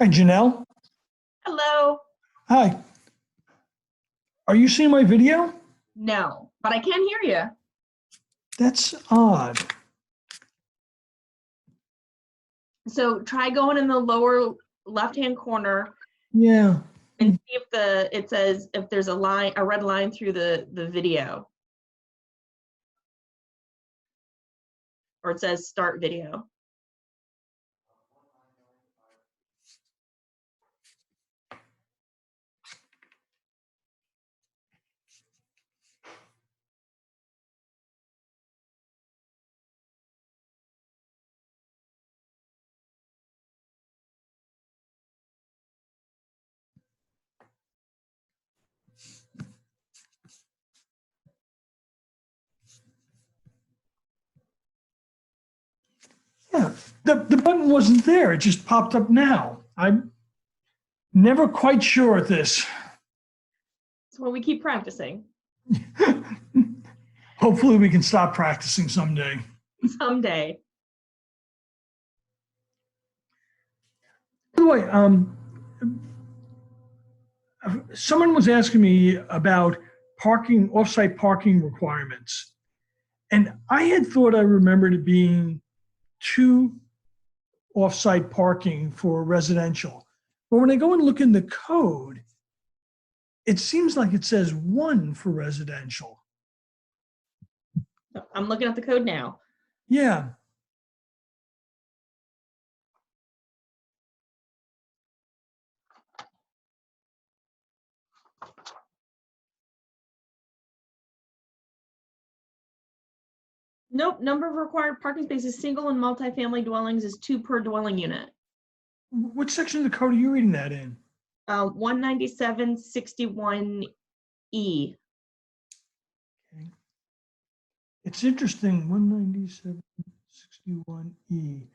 Hi, Janelle. Hello. Hi. Are you seeing my video? No, but I can hear you. That's odd. So try going in the lower left-hand corner Yeah. and see if it says if there's a red line through the video. Or it says start video. Yeah. The button wasn't there. It just popped up now. I'm never quite sure at this. That's why we keep practicing. Hopefully we can stop practicing someday. Someday. By the way, someone was asking me about parking, off-site parking requirements. And I had thought I remembered it being 2 off-site parking for residential. But when I go and look in the code, it seems like it says 1 for residential. I'm looking at the code now. Yeah. Nope, number of required parking spaces single and multifamily dwellings is 2 per dwelling unit. Which section of the code are you reading that in? 19761E. Okay. It's interesting, 19761E.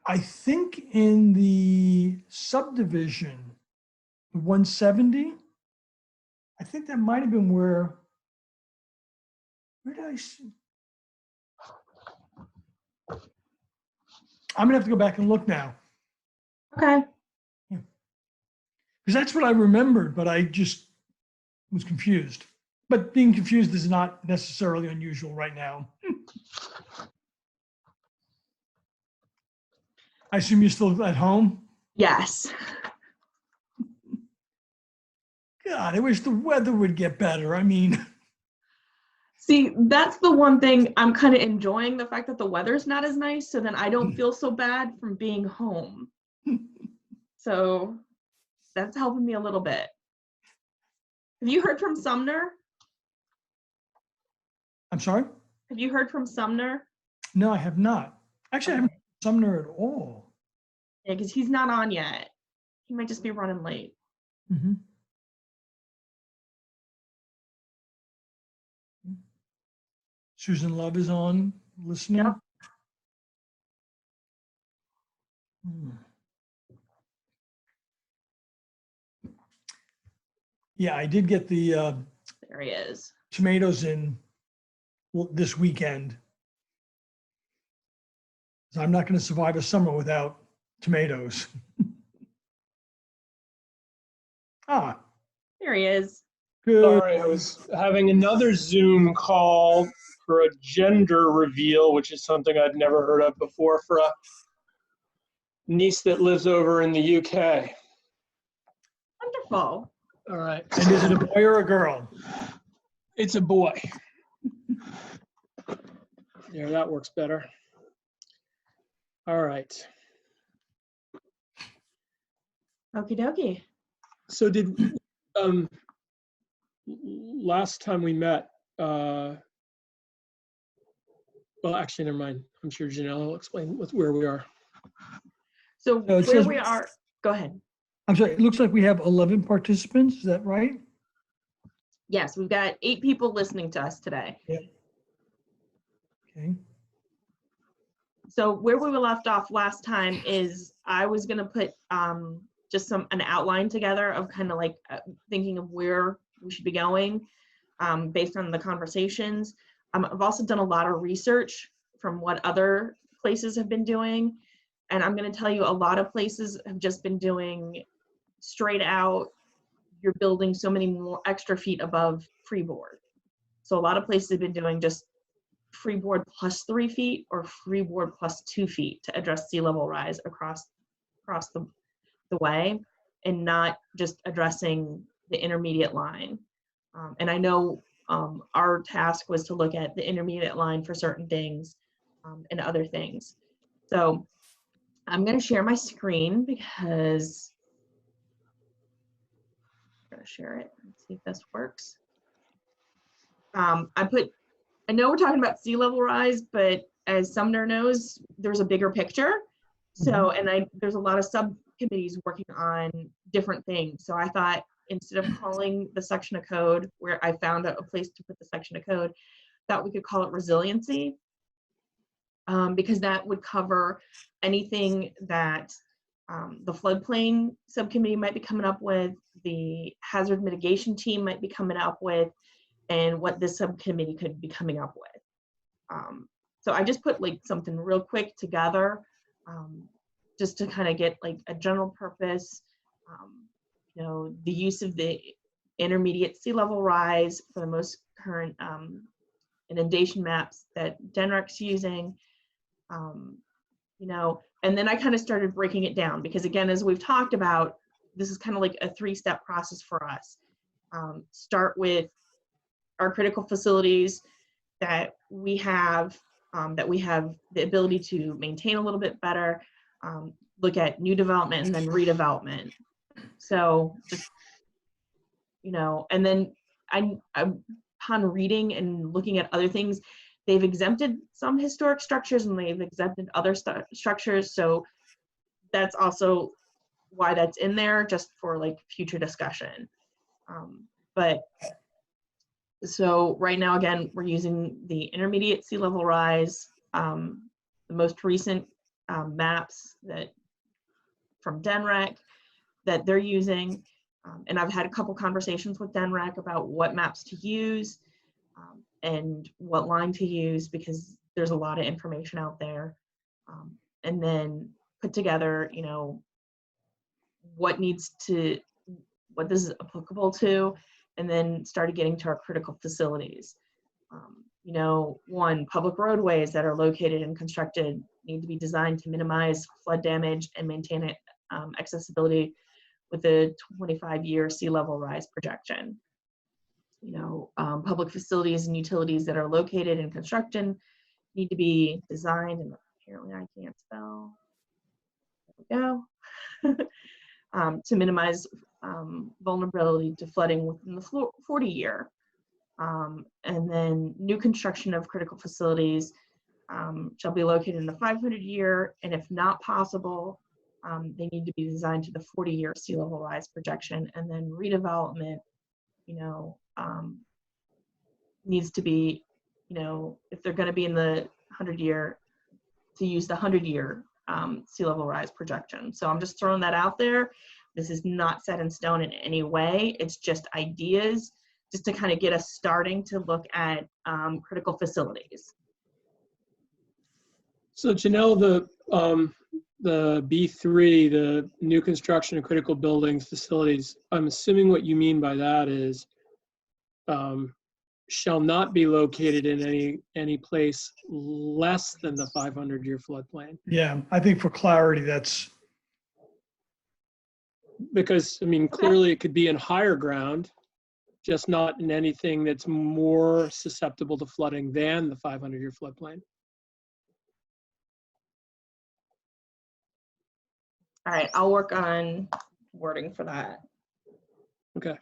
I think in the subdivision, 170, I think that might have been where did I see? I'm gonna have to go back and look now. Okay. Because that's what I remembered, but I just was confused. But being confused is not necessarily unusual right now. I assume you're still at home? Yes. God, I wish the weather would get better. I mean, See, that's the one thing I'm kind of enjoying, the fact that the weather's not as nice, so then I don't feel so bad from being home. So that's helping me a little bit. Have you heard from Sumner? I'm sorry? Have you heard from Sumner? No, I have not. Actually, I haven't heard from Sumner at all. Yeah, because he's not on yet. He might just be running late. Mm-hmm. Susan Love is on listening. Yep. Yeah, I did get the There he is. tomatoes in this weekend. So I'm not going to survive a summer without tomatoes. There he is. Good. Sorry, I was having another Zoom call for a gender reveal, which is something I'd never heard of before, for a niece that lives over in the UK. Wonderful. All right. And is it a boy or a girl? It's a boy. Yeah, that works better. All right. Okie dokie. So did last time we met, well, actually, never mind. I'm sure Janelle will explain where we are. So No, it where says- we are, go ahead. I'm sorry, it looks like we have 11 participants. Is that right? Yes, we've got 8 people listening to us today. Yep. Okay. So where we were left off last time is I was going to put just an outline together of kind of like thinking of where we should be going based on the conversations. I've also done a lot of research from what other places have been doing. And I'm going to tell you, a lot of places have just been doing straight out, you're building so many more extra feet above freeboard. So a lot of places have been doing just freeboard plus 3 feet or freeboard plus 2 feet to address sea level rise across the way, and not just addressing the intermediate line. And I know our task was to look at the intermediate line for certain things and other things. So I'm going to share my screen because I'm going to share it and see if this works. I know we're talking about sea level rise, but as Sumner knows, there's a bigger picture. So, and there's a lot of subcommittees working on different things. So I thought, instead of calling the section of code, where I found a place to put the section of code, that we could call it resiliency, because that would cover anything that the floodplain subcommittee might be coming up with, the hazard mitigation team might be coming up with, and what this subcommittee could be coming up with. So I just put like something real quick together, just to kind of get like a general purpose, you know, the use of the intermediate sea level rise for the most current inundation maps that DENREC's using, you know, and then I kind of started breaking it down because, again, as we've talked about, this is kind of like a 3-step process for us. Start with our critical facilities that we have the ability to maintain a little bit better, look at new development and then redevelopment. So just, you know, and then upon reading and looking at other things, they've exempted some historic structures and they've exempted other structures. So that's also why that's in there, just for like future discussion. But so right now, again, we're using the intermediate sea level rise, the most recent maps that from DENREC that they're using. And I've had a couple conversations with DENREC about what maps to use and what line to use, because there's a lot of information out there. And then put together, you know, what this is applicable to, and then started getting to our critical facilities. You know, one, public roadways that are located and constructed need to be designed to minimize flood damage and maintain accessibility with a 25-year sea level rise projection. You know, public facilities and utilities that are located and constructed need to be designed, and apparently I can't spell, there we go, to minimize vulnerability to flooding within the 40-year. And then new construction of critical facilities shall be located in the 500-year, and if not possible, they need to be designed to the 40-year sea level rise projection. And then redevelopment, you know, needs to be, you know, if they're going to be in the 100-year, to use the 100-year sea level rise projection. So I'm just throwing that out there. This is not set in stone in any way. It's just ideas, just to kind of get us starting to look at critical facilities. So Janelle, the B3, the new construction of critical buildings, facilities, I'm assuming what you mean by that is shall not be located in any place less than the 500-year floodplain. Yeah, I think for clarity, that's. Because, I mean, clearly it could be in higher ground, just not in anything that's more susceptible to flooding than the 500-year floodplain. All right, I'll work on wording for that. Okay.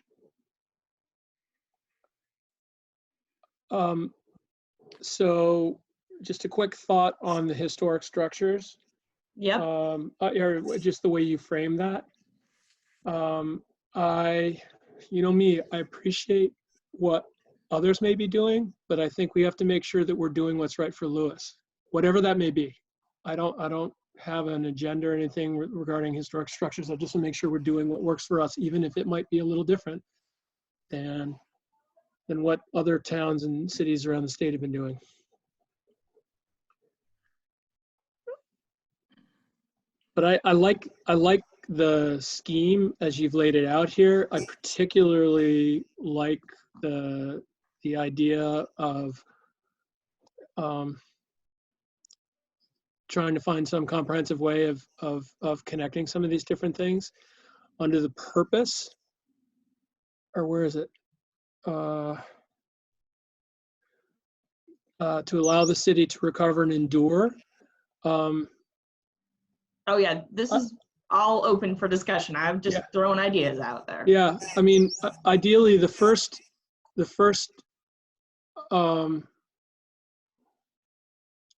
So just a quick thought on the historic structures. Yep. Or just the way you frame that. You know me, I appreciate what others may be doing, but I think we have to make sure that we're doing what's right for Lewis, whatever that may be. I don't have an agenda or anything regarding historic structures. I just want to make sure we're doing what works for us, even if it might be a little different than what other towns and cities around the state have been doing. But I like the scheme as you've laid it out here. I particularly like the idea of trying to find some comprehensive way of connecting some of these different things under the purpose, or where is it? To allow the city to recover and endure. Oh yeah, this is all open for discussion. I'm just throwing ideas out there. Yeah, I mean, ideally, the first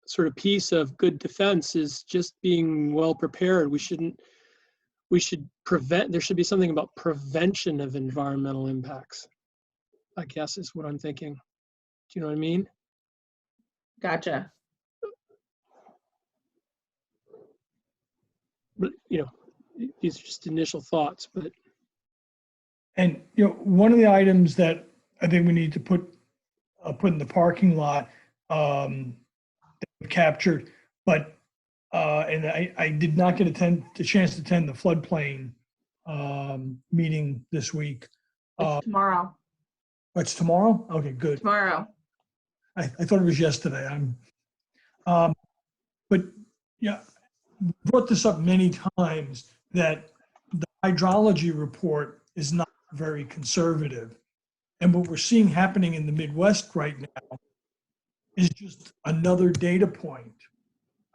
sort of piece of good defense is just being well prepared. We should prevent, there should be something about prevention of environmental impacts, I guess is what I'm thinking. Do you know what I mean? Gotcha. But, these are just initial thoughts, but. And, one of the items that I think we need to put in the parking lot, that we captured, but, and I did not get a chance to attend the floodplain meeting this week. It's tomorrow. It's tomorrow? Okay, good. Tomorrow. I thought it was yesterday. But yeah, brought this up many times that the hydrology report is not very conservative. And what we're seeing happening in the Midwest right now is just another data point.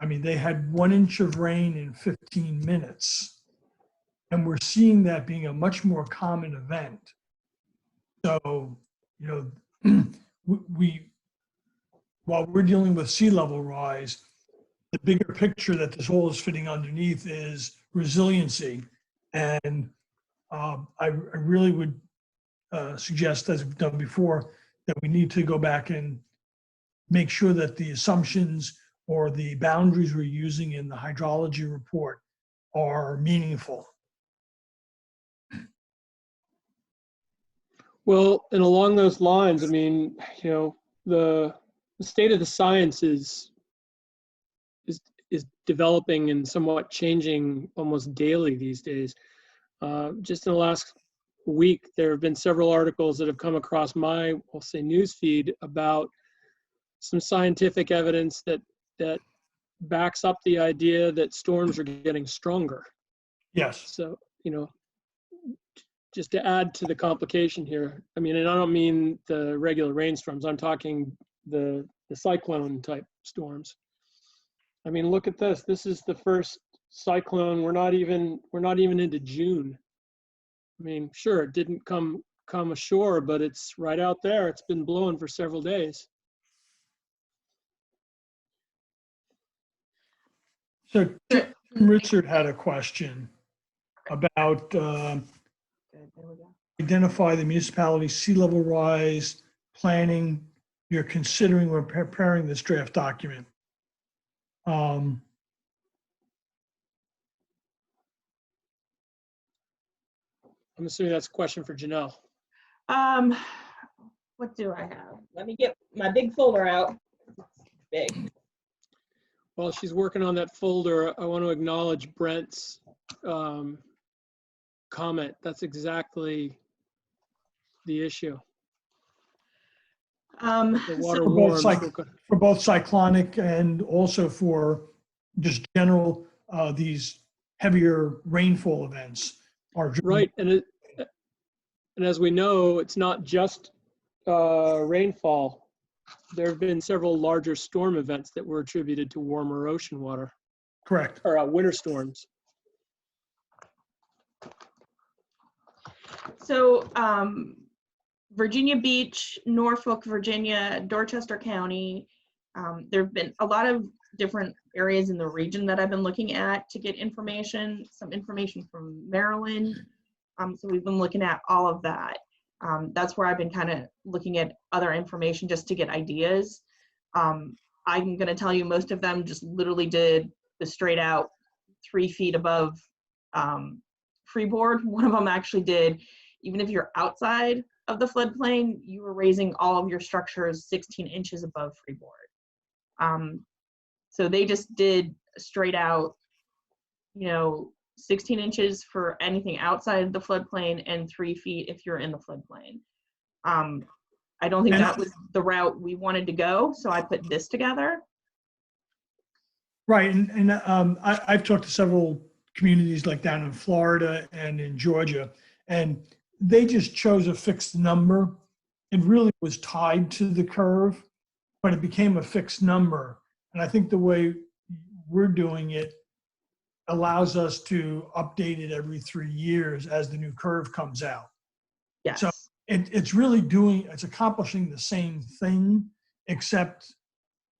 I mean, they had 1 inch of rain in 15 minutes. And we're seeing that being a much more common event. So, while we're dealing with sea level rise, the bigger picture that this all is fitting underneath is resiliency. And I really would suggest, as we've done before, that we need to go back and make sure that the assumptions or the boundaries we're using in the hydrology report are meaningful. Well, and along those lines, I mean, the state of the science is developing and somewhat changing almost daily these days. Just in the last week, there have been several articles that have come across my, I'll say, news feed about some scientific evidence that backs up the idea that storms are getting stronger. Yes. So, just to add to the complication here, I mean, and I don't mean the regular rainstorms, I'm talking the cyclone type storms. I mean, look at this. This is the first cyclone. We're not even into June. I mean, sure, it didn't come ashore, but it's right out there. It's been blowing for several days. So Tim Richard had a question about identify the municipality's sea level rise planning you're considering when preparing this draft document. I'm assuming that's a question for Janelle. What do I have? Let me get my big folder out. It's big. While she's working on that folder, I want to acknowledge Brent's comment. That's exactly the issue. The water warms. For both cyclonic and also for just general, these heavier rainfall events are right. And as we know, it's not just rainfall. There have been several larger storm events that were attributed to warmer ocean water. Correct. Or winter storms. So Virginia Beach, Norfolk, Virginia, Dorchester County, there have been a lot of different areas in the region that I've been looking at to get information, some information from Maryland. So we've been looking at all of that. That's where I've been kind of looking at other information just to get ideas. I'm going to tell you most of them just literally did the straight out 3 feet above freeboard. One of them actually did, even if you're outside of the floodplain, you were raising all of your structures 16 inches above freeboard. So they just did straight out 16 inches for anything outside the floodplain and 3 feet if you're in the floodplain. I don't think that was the route we wanted to go, so I put this together. Right, and I've talked to several communities like down in Florida and in Georgia, and they just chose a fixed number. It really was tied to the curve, but it became a fixed number. And I think the way we're doing it allows us to update it every 3 years as the new curve comes out. Yes. So it's accomplishing the same thing, except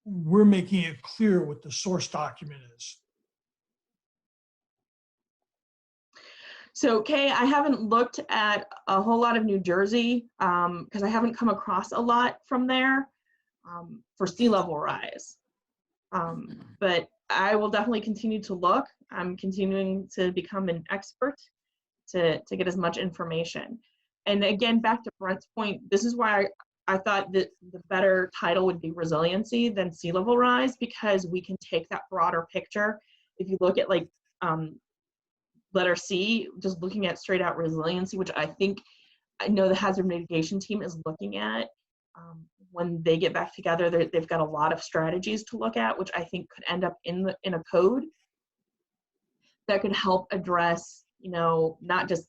we're making it clear what the source document is. So, Kay, I haven't looked at a whole lot of New Jersey because I haven't come across a lot from there for sea level rise. But I will definitely continue to look. I'm continuing to become an expert to get as much information. And again, back to Brent's point, this is why I thought that the better title would be resiliency than sea level rise, because we can take that broader picture. If you look at like letter C, just looking at straight out resiliency, which I know the hazard mitigation team is looking at. When they get back together, they've got a lot of strategies to look at, which I think could end up in a code that could help address, not just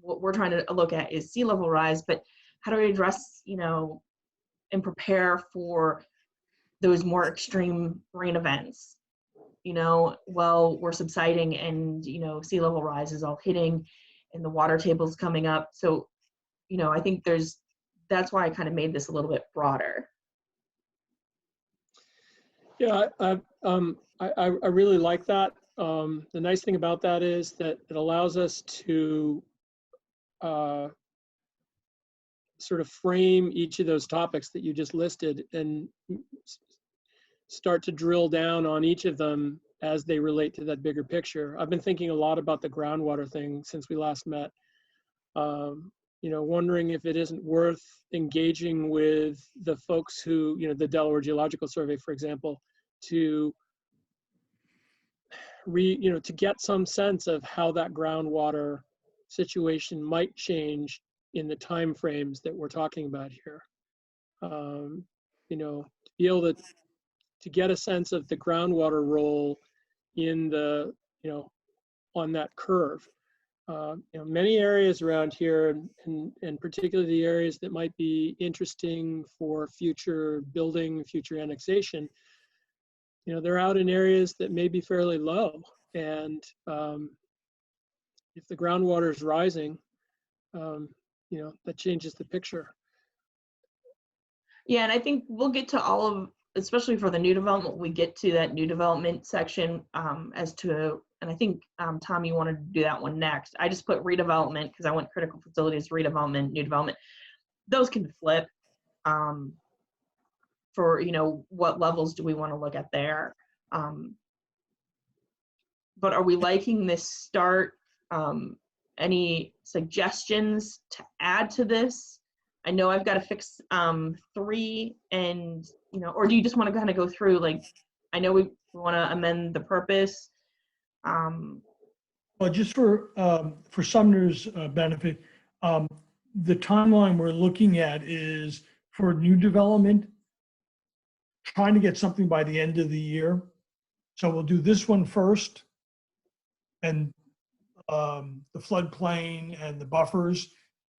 what we're trying to look at is sea level rise, but how do we address, and prepare for those more extreme rain events, while we're subsiding and, sea level rise is all hitting and the water table's coming up. So, I think that's why I kind of made this a little bit broader. Yeah, I really like that. The nice thing about that is that it allows us to sort of frame each of those topics that you just listed and start to drill down on each of them as they relate to that bigger picture. I've been thinking a lot about the groundwater thing since we last met. Wondering if it isn't worth engaging with the folks who, the Delaware Geological Survey, for example, to get some sense of how that groundwater situation might change in the time frames that we're talking about here. To be able to get a sense of the groundwater role in the, on that curve. Many areas around here, and particularly the areas that might be interesting for future building, future annexation, they're out in areas that may be fairly low. And if the groundwater is rising, that changes the picture. Yeah, and I think we'll get to all of, especially for the new development, we get to that new development section and I think, Tom, you wanted to do that one next. I just put redevelopment because I went critical facilities, redevelopment, new development. Those can flip for, what levels do we want to look at there. But are we liking this start? Any suggestions to add to this? I know I've got to fix 3 and, or do you just want to kind of go through, like, I know we want to amend the purpose. Well, just for Sumner's benefit, the timeline we're looking at is for new development, trying to get something by the end of the year. So we'll do this one first, and the floodplain and the buffers,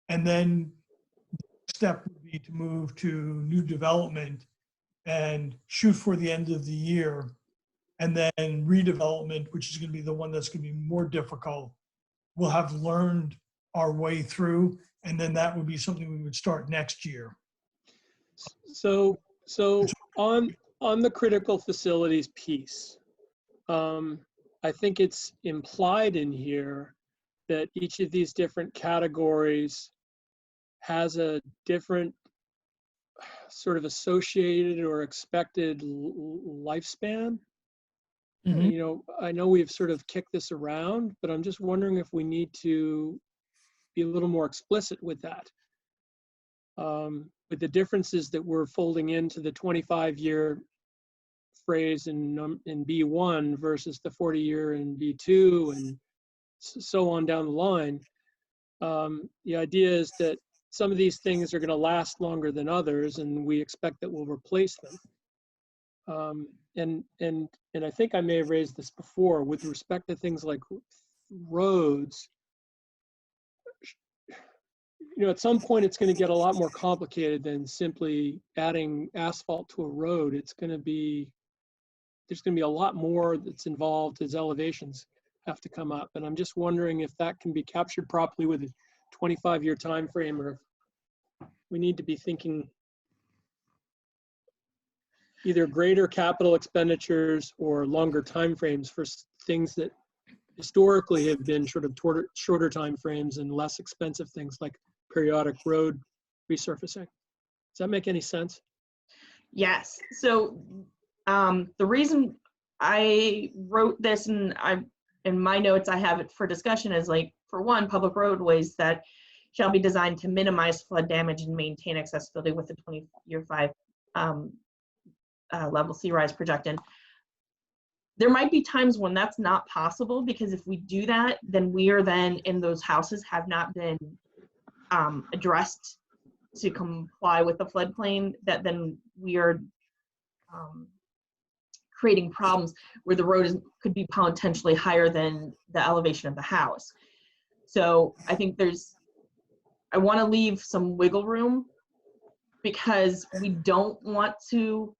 and then the next step would be to move to new development and shoot for the end of the year. And then redevelopment, which is going to be the one that's going to be more difficult, we'll have learned our way through, and then that would be something we would start next year. So on the critical facilities piece, I think it's implied in here that each of these different categories has a different sort of associated or expected lifespan. Mm-hmm. I know we've sort of kicked this around, but I'm just wondering if we need to be a little more explicit with that. With the differences that we're folding into the 25-year phrase in B1 versus the 40-year in B2 and so on down the line. The idea is that some of these things are going to last longer than others, and we expect that we'll replace them. And I think I may have raised this before with respect to things like roads. At some point it's going to get a lot more complicated than simply adding asphalt to a road. There's going to be a lot more that's involved as elevations have to come up. And I'm just wondering if that can be captured properly with a 25-year time frame, or if we need to be thinking either greater capital expenditures or longer time frames for things that historically have been sort of shorter time frames and less expensive things like periodic road resurfacing. Does that make any sense? Yes. So the reason I wrote this, and in my notes I have it for discussion, is like, for one, public roadways that shall be designed to minimize flood damage and maintain accessibility with the 20-year 5 level sea rise projected. There might be times when that's not possible, because if we do that, then we are then in those houses have not been addressed to comply with the floodplain, that then we are creating problems where the road could be potentially higher than the elevation of the house. So I think I want to leave some wiggle room, because we don't want to,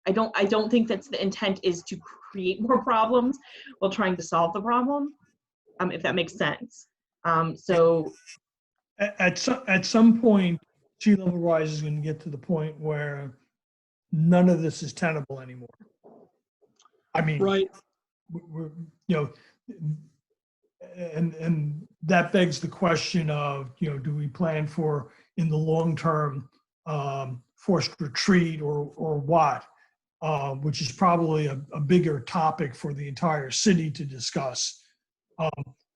I don't think that's the intent, is to create more problems while trying to solve the problem, if that makes sense. So at some point, sea level rise is going to get to the point where none of this is tenable anymore. I mean, Right. we're, and that begs the question of, do we plan for, in the long term, forced retreat or what? Which is probably a bigger topic for the entire city to discuss.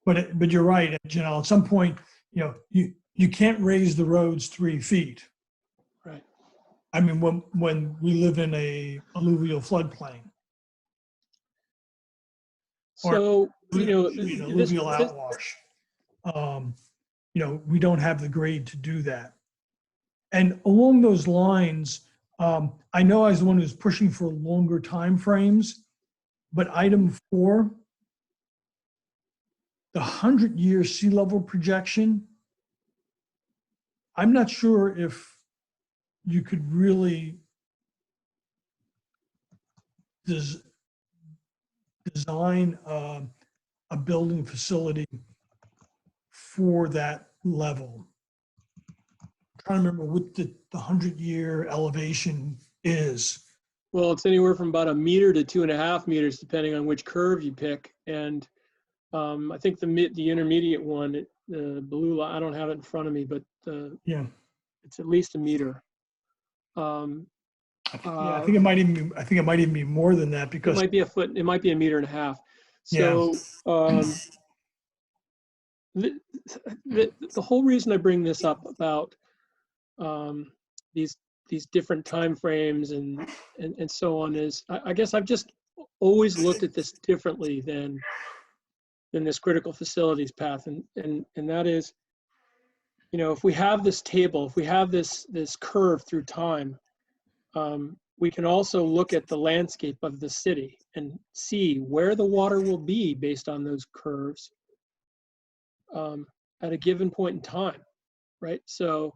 But you're right, Janelle. At some point, you can't raise the roads 3 feet. Right. I mean, when we live in a alluvial floodplain. So, alluvial outwash. We don't have the grade to do that. And along those lines, I know I was the one who's pushing for longer time frames, but item 4, the 100-year sea level projection, I'm not sure if you could really design a building facility for that level. I'm trying to remember what the 100-year elevation is. Well, it's anywhere from about 1 meter to 2.5 meters, depending on which curve you pick. And I think the intermediate one, the blue line, I don't have it in front of me, but it's at least 1 meter. I think it might even be more than that, because it might be a foot. It might be 1.5 meters. So the whole reason I bring this up about these different time frames and so on is, I guess I've just always looked at this differently than this critical facilities path, and that is, if we have this table, if we have this curve through time, we can also look at the landscape of the city and see where the water will be based on those curves at a given point in time, right? So,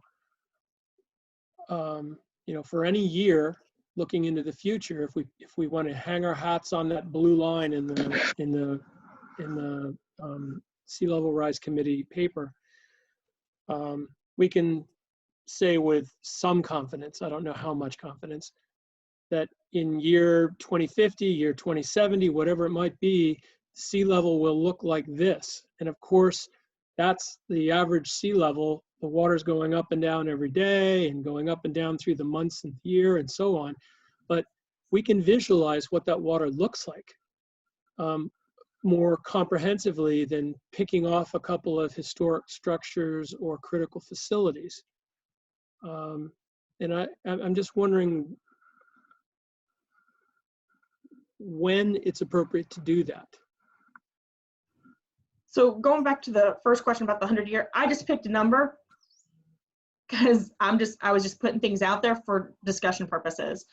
for any year looking into the future, if we want to hang our hats on that blue line in the Sea Level Rise Committee paper, we can say with some confidence, I don't know how much confidence, that in year 2050, year 2070, whatever it might be, sea level will look like this. And of course, that's the average sea level. The water's going up and down every day and going up and down through the months and the year and so on. But we can visualize what that water looks like more comprehensively than picking off a couple of historic structures or critical facilities. And I'm just wondering when it's appropriate to do that. So going back to the first question about the 100-year, I just picked a number because I was just putting things out there for discussion purposes.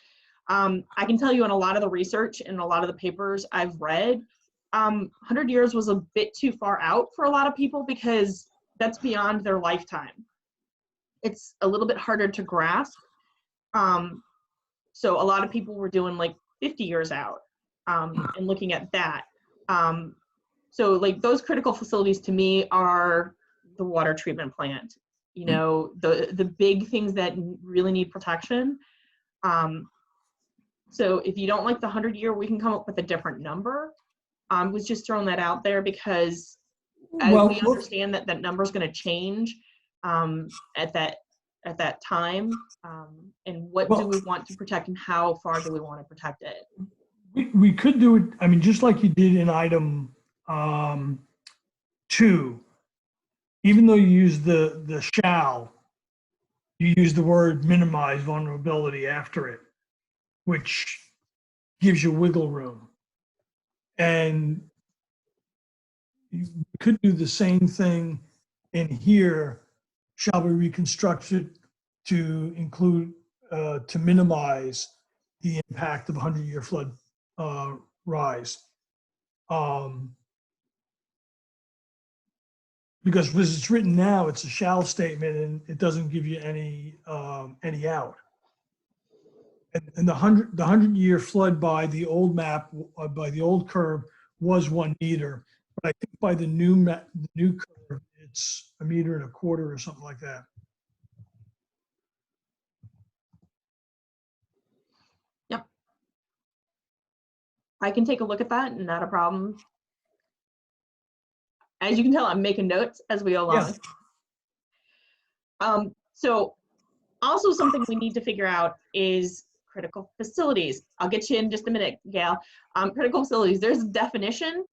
I can tell you in a lot of the research and a lot of the papers I've read, 100 years was a bit too far out for a lot of people because that's beyond their lifetime. It's a little bit harder to grasp. So a lot of people were doing like 50 years out and looking at that. So like those critical facilities to me are the water treatment plant, you know, the big things that really need protection. So if you don't like the 100-year, we can come up with a different number. I was just throwing that out there because we understand that that number is going to change at that time. And what do we want to protect and how far do we want to protect it? We could do it, I mean, just like you did in item 2, even though you use the shall, you use the word minimize vulnerability after it, which gives you wiggle room. And you could do the same thing in here, shall be reconstructed to include, to minimize the impact of 100-year flood rise. Because as it's written now, it's a shall statement and it doesn't give you any out. And the 100-year flood by the old map, by the old curve, was 1 meter. But I think by the new curve, it's 1.25 meters or something like that. Yep. I can take a look at that, not a problem. As you can tell, I'm making notes as we go along. Yeah. So also something we need to figure out is critical facilities. I'll get you in just a minute, Gail. Critical facilities, there's a definition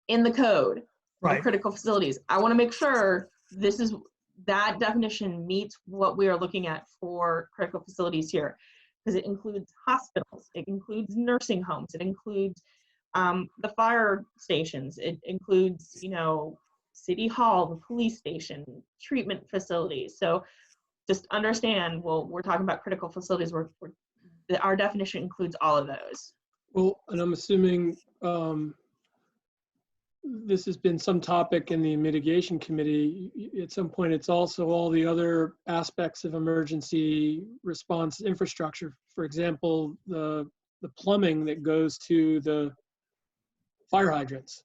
in the code of critical facilities. I want to make sure that definition meets what we are looking at for critical facilities here, because it includes hospitals, it includes nursing homes, it includes the fire stations, it includes, you know, city hall, the police station, treatment facilities. So just understand, well, we're talking about critical facilities, our definition includes all of those. Well, and I'm assuming this has been some topic in the mitigation committee. At some point, it's also all the other aspects of emergency response infrastructure. For example, the plumbing that goes to the fire hydrants,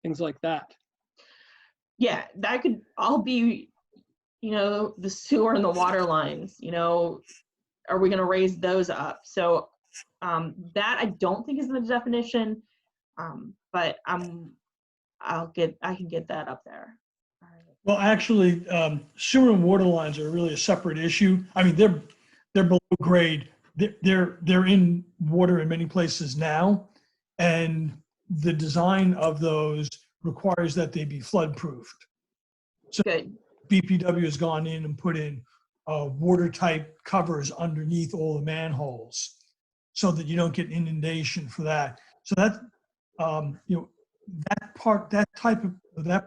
things like that. Yeah, that could all be, you know, the sewer and the water lines, you know, are we going to raise those up? So that I don't think is in the definition, but I can get that up there. All right. Well, actually, sewer and water lines are really a separate issue. I mean, they're below grade. They're in water in many places now, and the design of those requires that they be flood proofed. So good. BPW has gone in and put in watertight covers underneath all the manholes, so that you don't get inundation for that. So that you know, that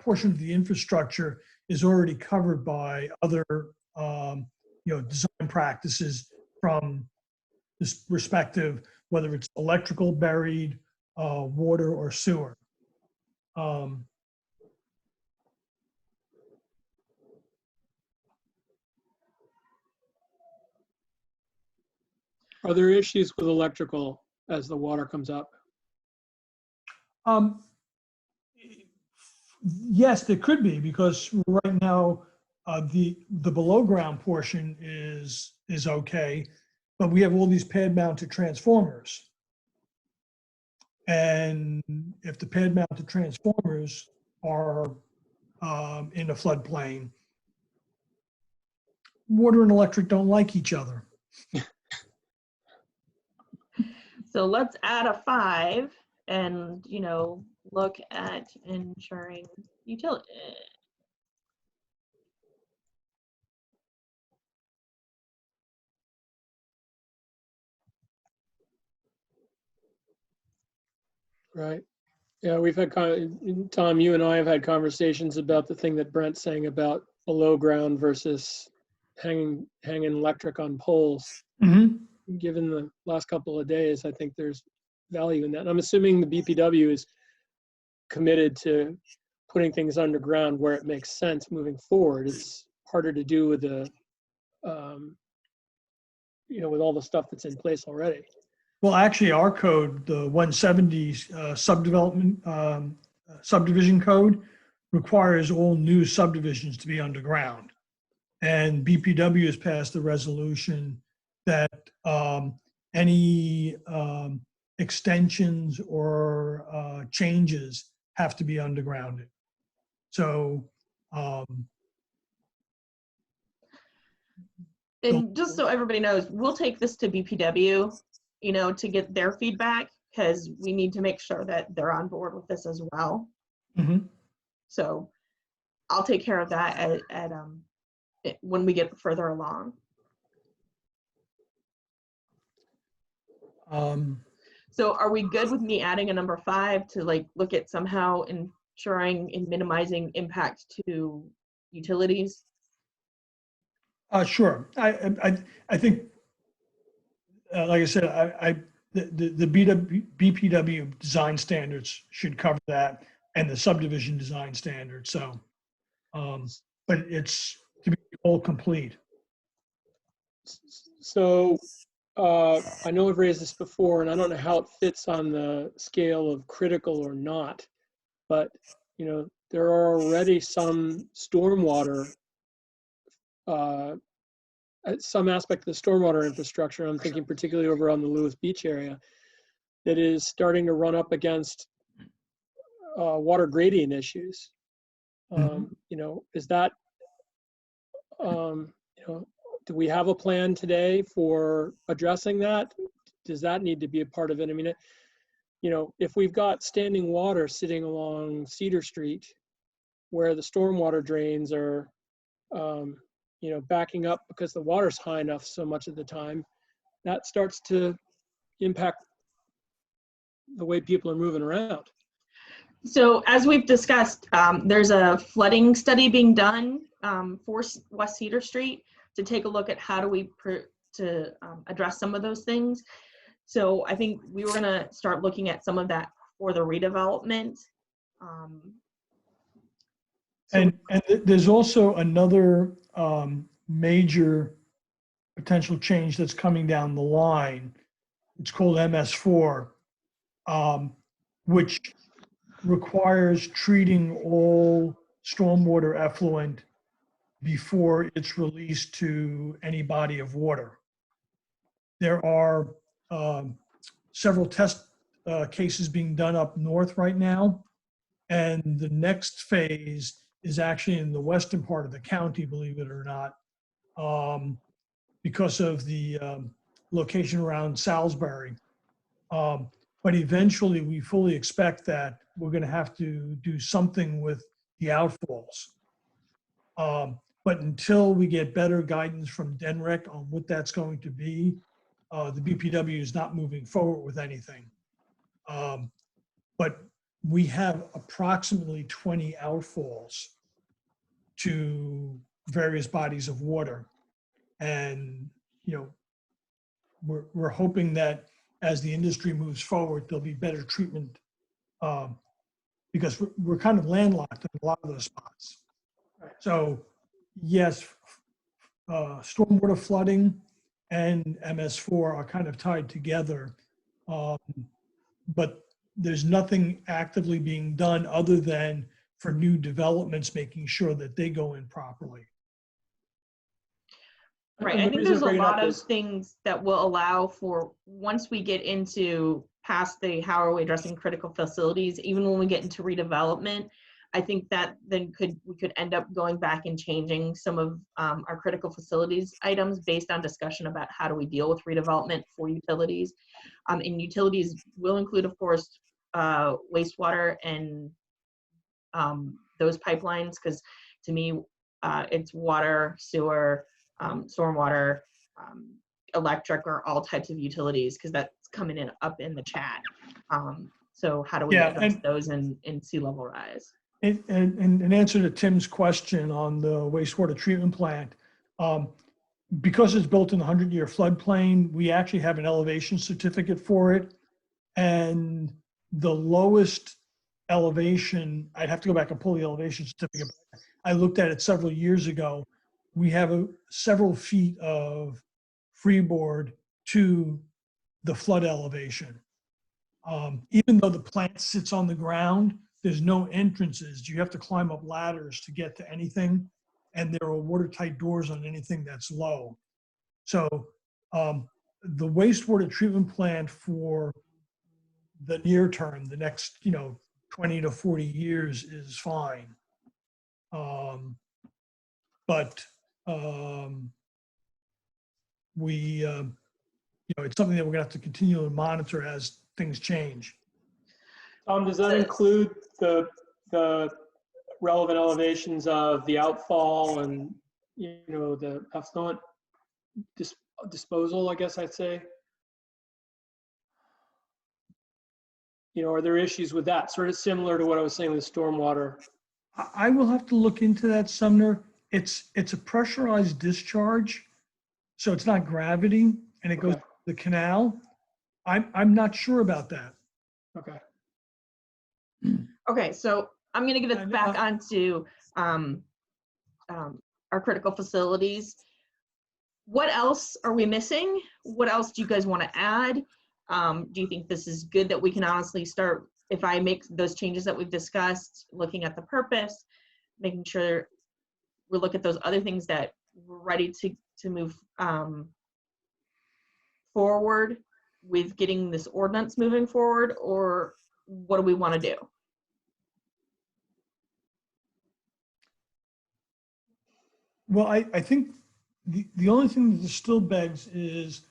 portion of the infrastructure is already covered by other you know, design practices from this perspective, whether it's electrical buried, water or sewer. Are there issues with electrical as the water comes up? Yes, there could be, because right now the below ground portion is okay, but we have all these pad mounted transformers. And if the pad mounted transformers are in a floodplain, water and electric don't like each other. So let's add a 5 and, you know, look at ensuring utility. Right. Yeah, we've had, Tom, you and I have had conversations about the thing that Brent's saying about below ground versus hanging electric on poles. Mm-hmm. Given the last couple of days, I think there's value in that. And I'm assuming the BPW is committed to putting things underground where it makes sense moving forward. It's harder to do with the, with all the stuff that's in place already. Well, actually, our code, the 170 subdivision code, requires all new subdivisions to be underground. And BPW has passed a resolution that any extensions or changes have to be undergrounded. So, And just so everybody knows, we'll take this to BPW, to get their feedback, because we need to make sure that they're on board with this as well. mhm. So I'll take care of that when we get further along. So are we good with me adding a number 5 to look at somehow ensuring and minimizing impact to utilities? Sure. I think, like I said, the BPW design standards should cover that, and the subdivision design standards. So, but it's to be all complete. So I know I've raised this before, and I don't know how it fits on the scale of critical or not, but there are already some stormwater, some aspect of the stormwater infrastructure, I'm thinking particularly over on the Lewis Beach area, that is starting to run up against water gradient issues. Is that, do we have a plan today for addressing that? Does that need to be a part of it? I mean, if we've got standing water sitting along Cedar Street where the stormwater drains are, backing up because the water's high enough so much of the time, that starts to impact the way people are moving around. So as we've discussed, there's a flooding study being done for West Cedar Street to take a look at how do we address some of those things. So I think we were going to start looking at some of that for the redevelopment. And there's also another major potential change that's coming down the line. It's called MS4, which requires treating all stormwater effluent before it's released to any body of water. There are several test cases being done up north right now, and the next phase is actually in the western part of the county, believe it or not, because of the location around Salisbury. But eventually, we fully expect that we're going to have to do something with the outfalls. But until we get better guidance from DENREC on what that's going to be, the BPW is not moving forward with anything. But we have approximately 20 outfalls to various bodies of water. And, we're hoping that as the industry moves forward, there'll be better treatment because we're kind of landlocked in a lot of those spots. So yes, stormwater flooding and MS4 are kind of tied together, but there's nothing actively being done other than for new developments, making sure that they go in properly. Right, I think there's a lot of things that will allow for, once we get into past the how are we addressing critical facilities, even when we get into redevelopment, I think that then we could end up going back and changing some of our critical facilities items based on discussion about how do we deal with redevelopment for utilities. And utilities will include, of course, wastewater and those pipelines, because to me, it's water, sewer, stormwater, electric, or all types of utilities, because that's coming in up in the chat. So how do we Yeah, address and those in sea level rise? And in answer to Tim's question on the wastewater treatment plant, um, because it's built in the 100-year floodplain, we actually have an elevation certificate for it. And the lowest elevation, I'd have to go back and pull the elevation certificate. I looked at it several years ago. We have several feet of freeboard to the flood elevation. Even though the plant sits on the ground, there's no entrances. You have to climb up ladders to get to anything, and there are watertight doors on anything that's low. So the wastewater treatment plant for the near term, the next 20 to 40 years is fine. But we, it's something that we're gonna have to continue to monitor as things change. Does that include the relevant elevations of the outfall and, the effluent disposal, I guess I'd say? Are there issues with that? Sort of similar to what I was saying with stormwater. I will have to look into that, Sumner. It's a pressurized discharge, so it's not gravity, and it goes to the canal. I'm not sure about that. Okay. Okay, so I'm going to get us back onto our critical facilities. What else are we missing? What else do you guys want to add? Do you think this is good that we can honestly start, if I make those changes that we've discussed, looking at the purpose, making sure we look at those other things that we're ready to move forward with getting this ordinance moving forward, or what do we want to do? Well, I think the only thing that still begs is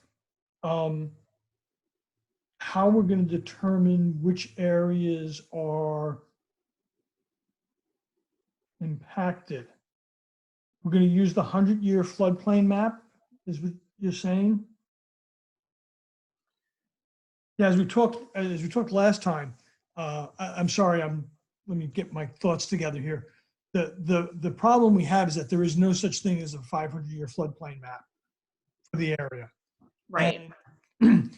how we're going to determine which areas are impacted. We're going to use the 100-year floodplain map, is what you're saying? Yeah, as we talked last time, I'm sorry, let me get my thoughts together here. The problem we have is that there is no such thing as a 500-year floodplain map for the area. Right. And,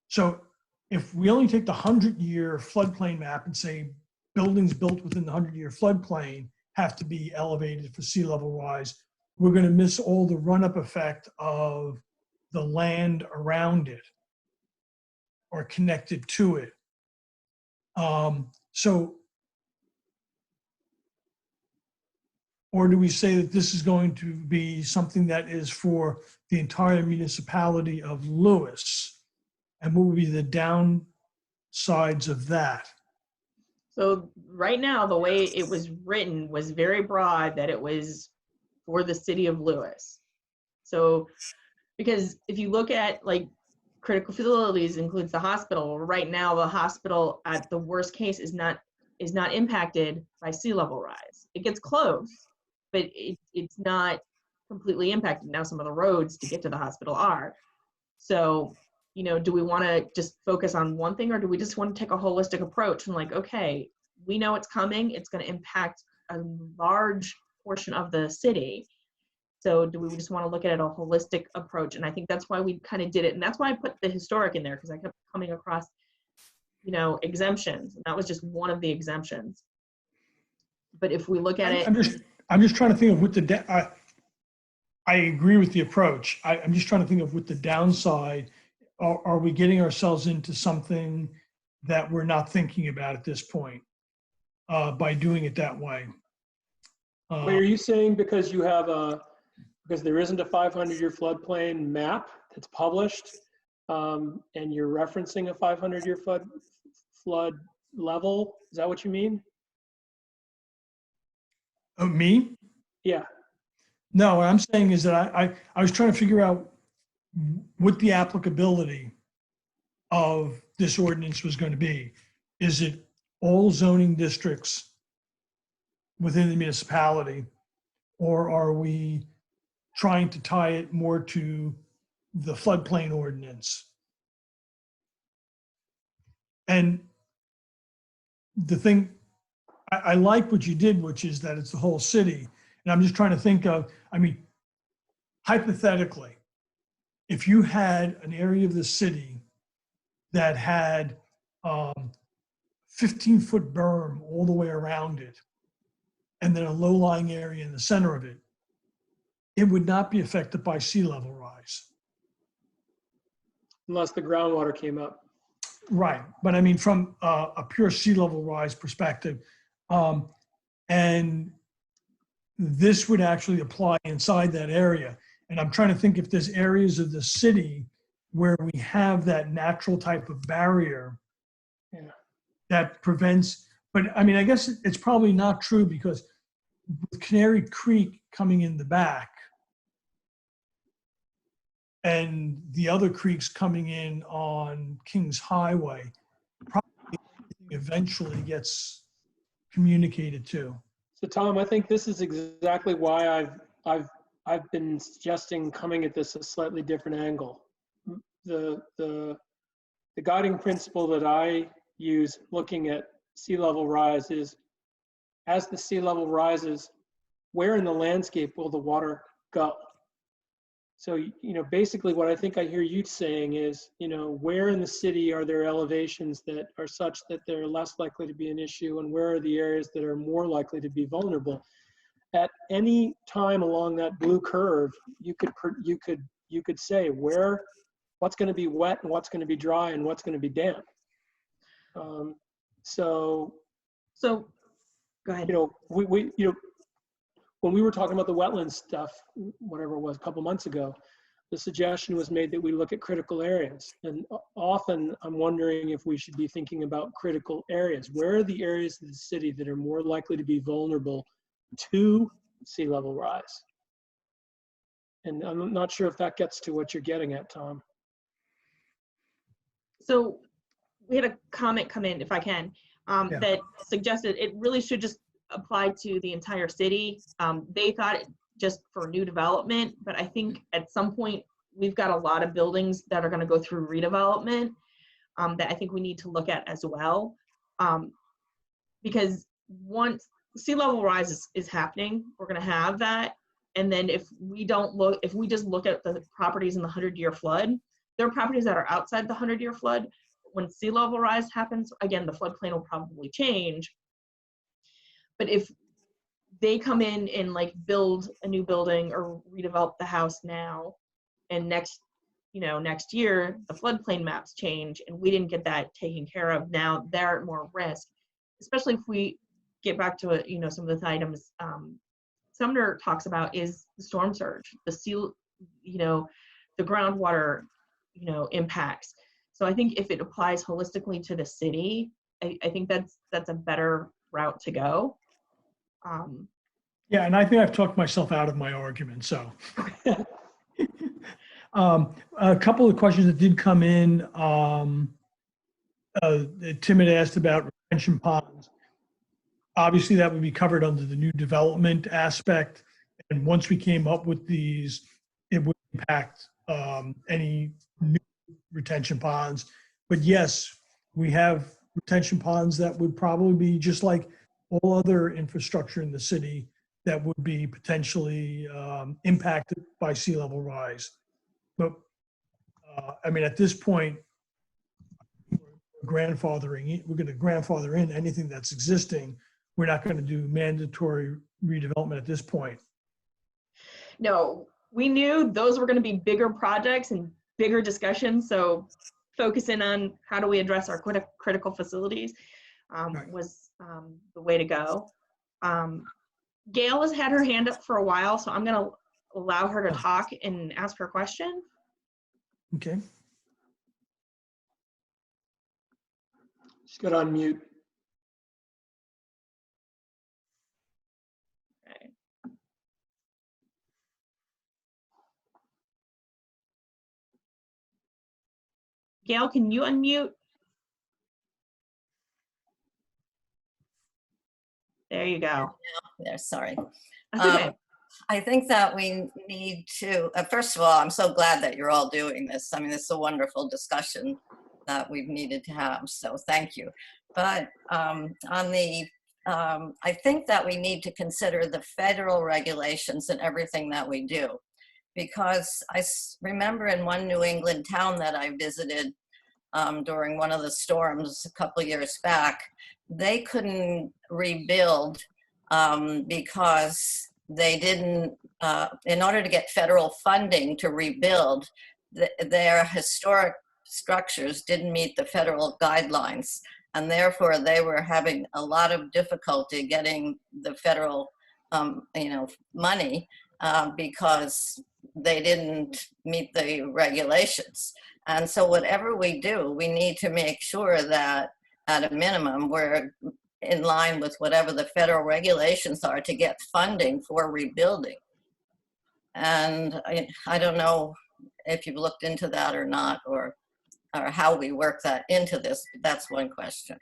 so if we only take the 100-year floodplain map and say buildings built within the 100-year floodplain have to be elevated for sea level rise, we're going to miss all the run-up effect of the land around it or connected to it. Or do we say that this is going to be something that is for the entire municipality of Lewis? And what would be the downsides of that? So right now, the way it was written was very broad, that it was for the city of Lewis. So, because if you look at like critical facilities includes the hospital, right now the hospital at the worst case is not impacted by sea level rise. It gets close, but it's not completely impacted. Now some of the roads to get to the hospital are. So, do we want to just focus on one thing, or do we just want to take a holistic approach and like, okay, we know it's coming, it's going to impact a large portion of the city. So do we just want to look at it a holistic approach? And I think that's why we kind of did it. And that's why I put the historic in there, because I kept coming across, exemptions. And that was just one of the exemptions. But if we look at it, I'm just trying to think of what I agree with the approach. I'm just trying to think of what the downside. Are we getting ourselves into something that we're not thinking about at this point by doing it that way? Wait, are you saying because there isn't a 500-year floodplain map that's published, and you're referencing a 500-year flood level? Is that what you mean? Oh, me? Yeah. No, what I'm saying is that I was trying to figure out what the applicability of this ordinance was going to be. Is it all zoning districts within the municipality, or are we trying to tie it more to the floodplain ordinance? And the thing, I like what you did, which is that it's the whole city. And I'm just trying to think of, I mean, hypothetically, if you had an area of the city that had 15-foot berm all the way around it, and then a low-lying area in the center of it, it would not be affected by sea level rise. Unless the groundwater came up. Right, but I mean, from a pure sea level rise perspective, and this would actually apply inside that area. And I'm trying to think if there's areas of the city where we have that natural type of barrier that prevents, but I mean, I guess it's probably not true because with Canary Creek coming in the back and the other creeks coming in on Kings Highway, probably eventually gets communicated to. So Tom, I think this is exactly why I've been suggesting coming at this a slightly different angle. The guiding principle that I use looking at sea level rise is, as the sea level rises, where in the landscape will the water go? So, basically what I think I hear you saying is, where in the city are there elevations that are such that they're less likely to be an issue, and where are the areas that are more likely to be vulnerable? At any time along that blue curve, you could say what's going to be wet and what's going to be dry and what's going to be damp. So go ahead. When we were talking about the wetlands stuff, whatever it was, a couple months ago, the suggestion was made that we look at critical areas. And often I'm wondering if we should be thinking about critical areas. Where are the areas of the city that are more likely to be vulnerable to sea level rise? And I'm not sure if that gets to what you're getting at, Tom. So we had a comment come in, if I can, that suggested it really should just apply to the entire city. They thought it just for new development, but I think at some point we've got a lot of buildings that are going to go through redevelopment that I think we need to look at as well. Because once sea level rise is happening, we're going to have that. And then if we just look at the properties in the 100-year flood, there are properties that are outside the 100-year flood. When sea level rise happens, again, the floodplain will probably change. But if they come in and like build a new building or redevelop the house now, and next year the floodplain maps change and we didn't get that taken care of, now they're at more risk, especially if we get back to some of the items Sumner talks about is the storm surge, the sea, the groundwater, impacts. So I think if it applies holistically to the city, I think that's a better route to go. Yeah, and I think I've talked myself out of my argument. So a couple of questions that did come in. Tim had asked about retention ponds. Obviously, that would be covered under the new development aspect. And once we came up with these, it would impact any new retention ponds. But yes, we have retention ponds that would probably be just like all other infrastructure in the city that would be potentially impacted by sea level rise. But I mean, at this point, we're going to grandfather in anything that's existing. We're not going to do mandatory redevelopment at this point. No, we knew those were going to be bigger projects and bigger discussions. So focusing on how do we address our critical facilities was the way to go. Gail has had her hand up for a while, so I'm going to allow her to talk and ask her question. Okay. She's got on mute. Okay. Gail, can you unmute? There you go. There, sorry. That's okay. I think that we need to, first of all, I'm so glad that you're all doing this. I mean, this is a wonderful discussion. that we've needed to have. So thank you. But I think that we need to consider the federal regulations in everything that we do, because remember in one New England town that I visited during one of the storms a couple of years back, they couldn't rebuild because they didn't, in order to get federal funding to rebuild, their historic structures didn't meet the federal guidelines. And therefore, they were having a lot of difficulty getting the federal, money because they didn't meet the regulations. And so whatever we do, we need to make sure that at a minimum, we're in line with whatever the federal regulations are to get funding for rebuilding. And I don't know if you've looked into that or not, or how we work that into this. That's one question.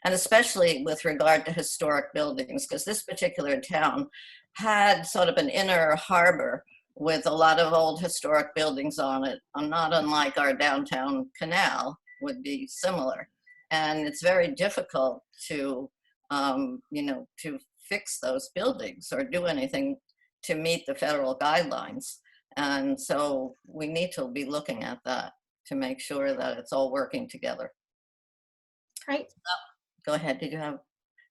And especially with regard to historic buildings, because this particular town had sort of an inner harbor with a lot of old historic buildings on it, not unlike our downtown canal would be similar. And it's very difficult to, to fix those buildings or do anything to meet the federal guidelines. And so we need to be looking at that to make sure that it's all working together. Right. Go ahead, did you have?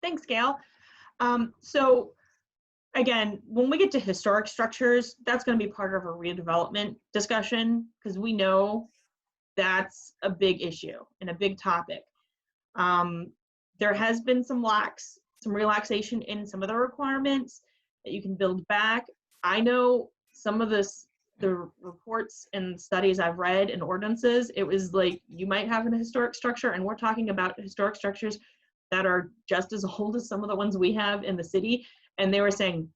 Thanks, Gail. So again, when we get to historic structures, that's going to be part of a redevelopment discussion, because we know that's a big issue and a big topic. There has been some relaxation in some of the requirements that you can build back. I know some of the reports and studies I've read and ordinances, it was like you might have a historic structure, and we're talking about historic structures that are just as old as some of the ones we have in the city, and they were saying,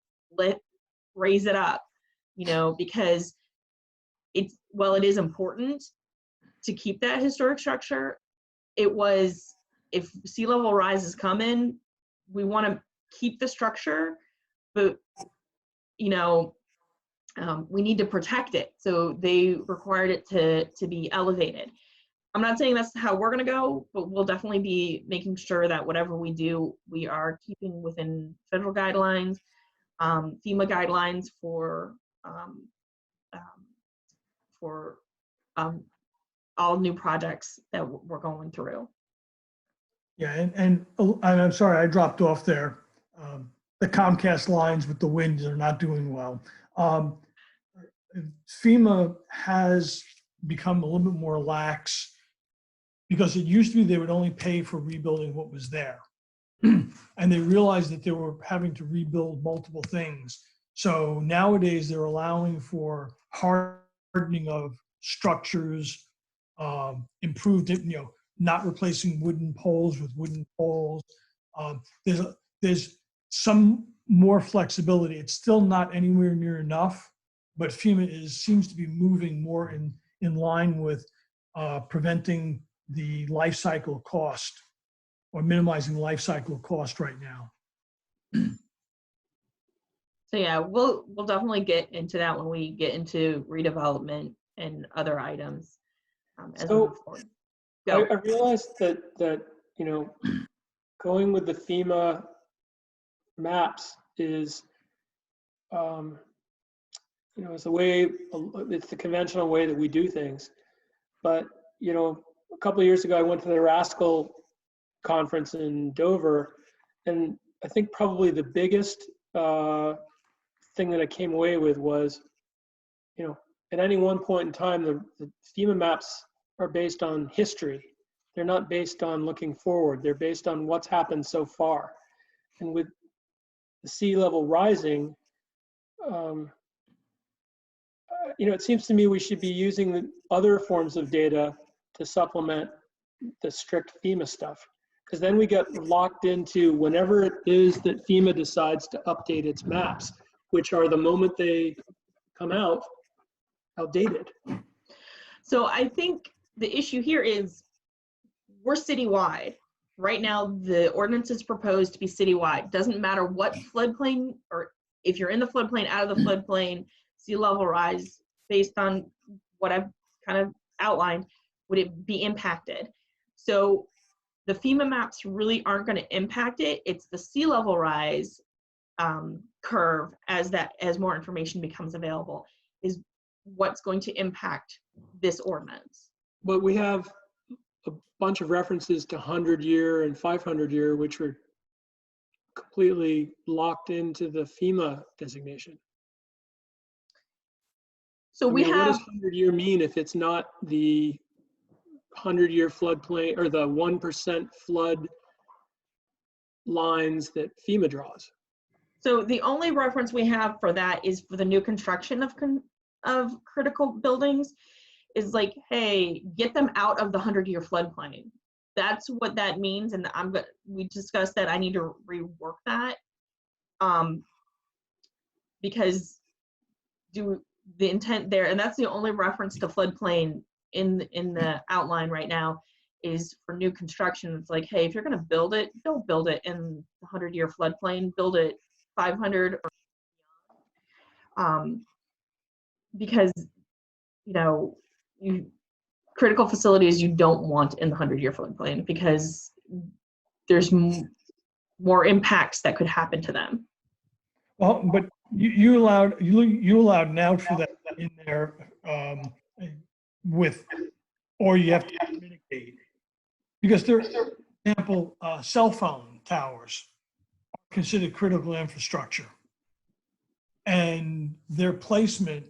raise it up, because it is important to keep that historic structure. If sea level rise is coming, we want to keep the structure, but we need to protect it. So they required it to be elevated. I'm not saying that's how we're going to go, but we'll definitely be making sure that whatever we do, we are keeping within federal guidelines, Fema guidelines for all new projects that we're going through. Yeah, and I'm sorry, I dropped off there. The Comcast lines with the wind are not doing well. FEMA has become a little bit more lax, because it used to be they would only pay for rebuilding what was there. And they realized that they were having to rebuild multiple things. So nowadays they're allowing for hardening of structures, improved, not replacing wooden poles with wooden poles. There's some more flexibility. It's still not anywhere near enough, but FEMA seems to be moving more in line with preventing the life cycle cost, or minimizing life cycle cost right now. So yeah, we'll definitely get into that when we get into redevelopment and other items as we move forward. I realized that going with the FEMA maps is it's it's the conventional way that we do things. But a couple of years ago, I went to the Rascal conference in Dover, and I think probably the biggest thing that I came away with was, at any one point in time, the FEMA maps are based on history. They're not based on looking forward. They're based on what's happened so far. And with the sea level rising, it seems to me we should be using the other forms of data to supplement the strict FEMA stuff. Because then we get locked into whenever it is that FEMA decides to update its maps, which are the moment they come out, outdated. So I think the issue here is we're citywide. Right now, the ordinance is proposed to be citywide. Doesn't matter what floodplain, or if you're in the floodplain, out of the floodplain, sea level rise, based on what I've kind of outlined, would it be impacted? So the FEMA maps really aren't going to impact it. It's the sea level rise curve as more information becomes available is what's going to impact this ordinance. But we have a bunch of references to 100-year and 500-year, which were completely locked into the FEMA designation. So we what have, does 100-year mean if it's not the 100-year floodplain or the 1% flood lines that FEMA draws? so the only reference we have for that is for the new construction of critical buildings is like, hey, get them out of the 100-year floodplain. That's what that means, and we discussed that. I need to rework that because the intent there, and that's the only reference to floodplain in the outline right now, is for new construction. It's like, hey, if you're going to build it, don't build it in the 100-year floodplain. Build it 500 or because critical facilities you don't want in the 100-year floodplain because there's more impacts that could happen to them. Well, but you allowed now for that in there or you have to mitigate because for example, cell phone towers are considered critical infrastructure, and their placement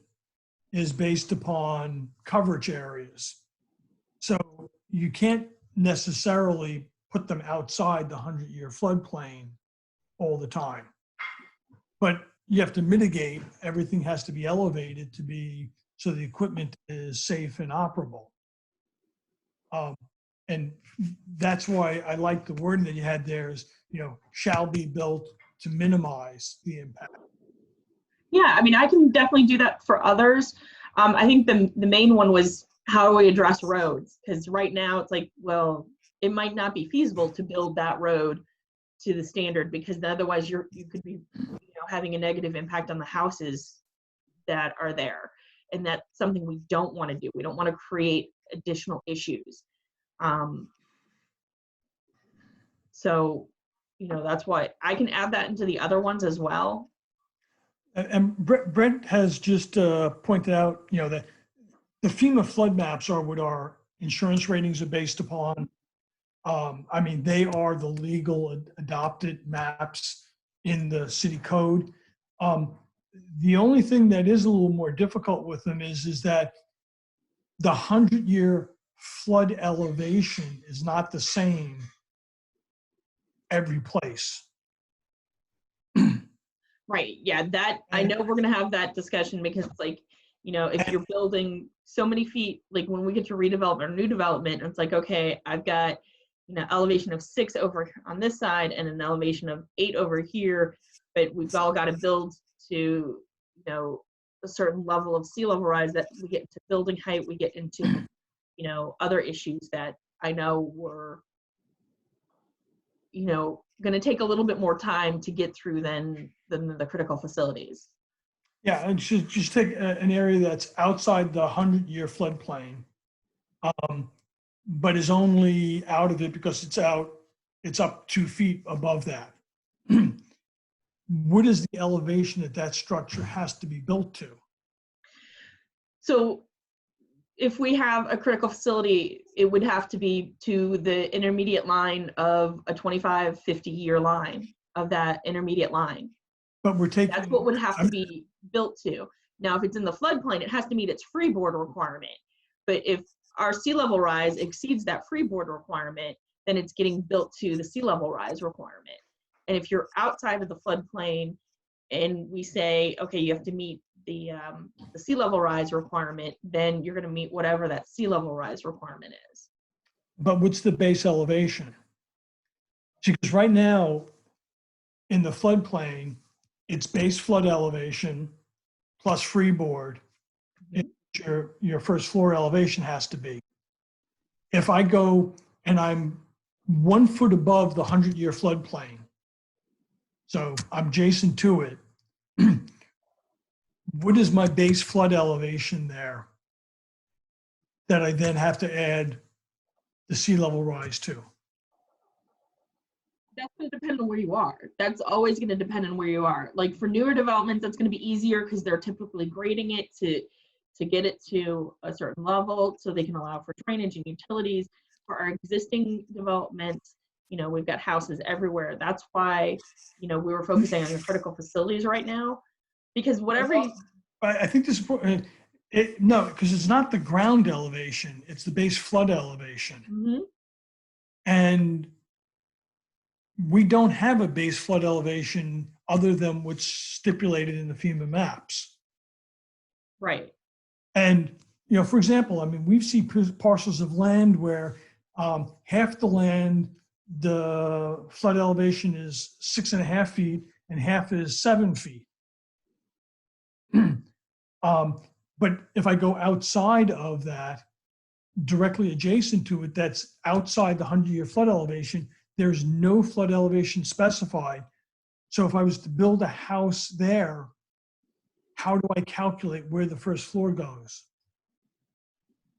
is based upon coverage areas. So you can't necessarily put them outside the 100-year floodplain all the time. But you have to mitigate, everything has to be elevated to be, so the equipment is safe and operable. And that's why I like the wording that you had there is, shall be built to minimize the impact. Yeah, I mean, I can definitely do that for others. I think the main one was how do we address roads? Because right now it's like, well, it might not be feasible to build that road to the standard because otherwise you could be having a negative impact on the houses that are there. And that's something we don't want to do. We don't want to create additional issues. So, that's why I can add that into the other ones as well. And Brent has just pointed out, that the FEMA flood maps are what our insurance ratings are based upon. I mean, they are the legal adopted maps in the city code. The only thing that is a little more difficult with them is that the 100-year flood elevation is not the same every place. Right. Yeah, that I know we're going to have that discussion because it's like, if you're building so many feet, like when we get to redevelopment or new development, it's like, okay, I've got, elevation of 6 over on this side and an elevation of 8 over here, but we've all got to build to, a certain level of sea level rise that we get into building height, we get into, other issues that I know were, going to take a little bit more time to get through than the critical facilities. Yeah, and just take an area that's outside the 100-year floodplain, but is only out of it because it's up 2 feet above that. What is the elevation that structure has to be built to? So if we have a critical facility, it would have to be to the intermediate line of a 25, 50-year line of that intermediate line. But we're taking... That's what would have to be built to. Now, if it's in the floodplain, it has to meet its freeboard requirement. But if our sea level rise exceeds that freeboard requirement, then it's getting built to the sea level rise requirement. And if you're outside of the floodplain and we say, okay, you have to meet the sea level rise requirement, then you're going to meet whatever that sea level rise requirement is. But what's the base elevation? Because right now in the floodplain, it's base flood elevation plus freeboard. Your first floor elevation has to be. If I go and I'm 1 foot above the 100-year floodplain, so I'm adjacent to it, what is my base flood elevation there? that I then have to add the sea level rise to? That's going to depend on where you are. That's always going to depend on where you are. Like for newer developments, that's going to be easier because they're typically grading it to get it to a certain level so they can allow for drainage and utilities. For our existing developments, you know, we've got houses everywhere. That's why, you know, we were focusing on the critical facilities right now, because whatever you, I think this is no, because it's not the ground elevation, it's the base flood elevation. Mhm. And we don't have a base flood elevation other than what's stipulated in the FEMA maps. right. And, you know, for example, I mean, we've seen parcels of land where half the land, the flood elevation is 6.5 feet and half is 7 feet. But if I go outside of that, directly adjacent to it, that's outside the 100-year flood elevation, there's no flood elevation specified. So if I was to build a house there, how do I calculate where the first floor goes?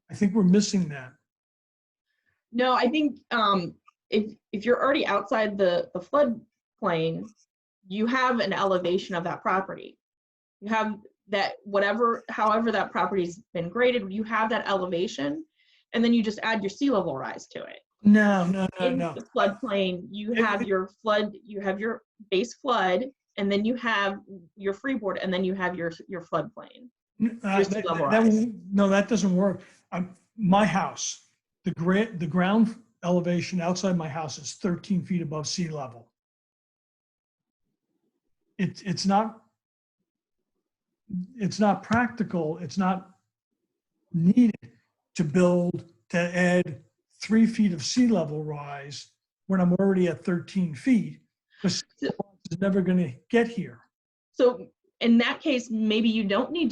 I think we're missing that. No, I think if you're already outside the floodplain, you have an elevation of that property. You have that however that property's been graded, you have that elevation, and then you just add your sea level rise to it. No. In the floodplain, you have your base flood, and then you have your freeboard, and then you have your floodplain. That doesn't work. My house, the ground elevation outside my house is 13 feet above sea level. It's not practical. It's not needed to add 3 feet of sea level rise when I'm already at 13 feet, because it's never going to get here. So in that case, maybe you don't need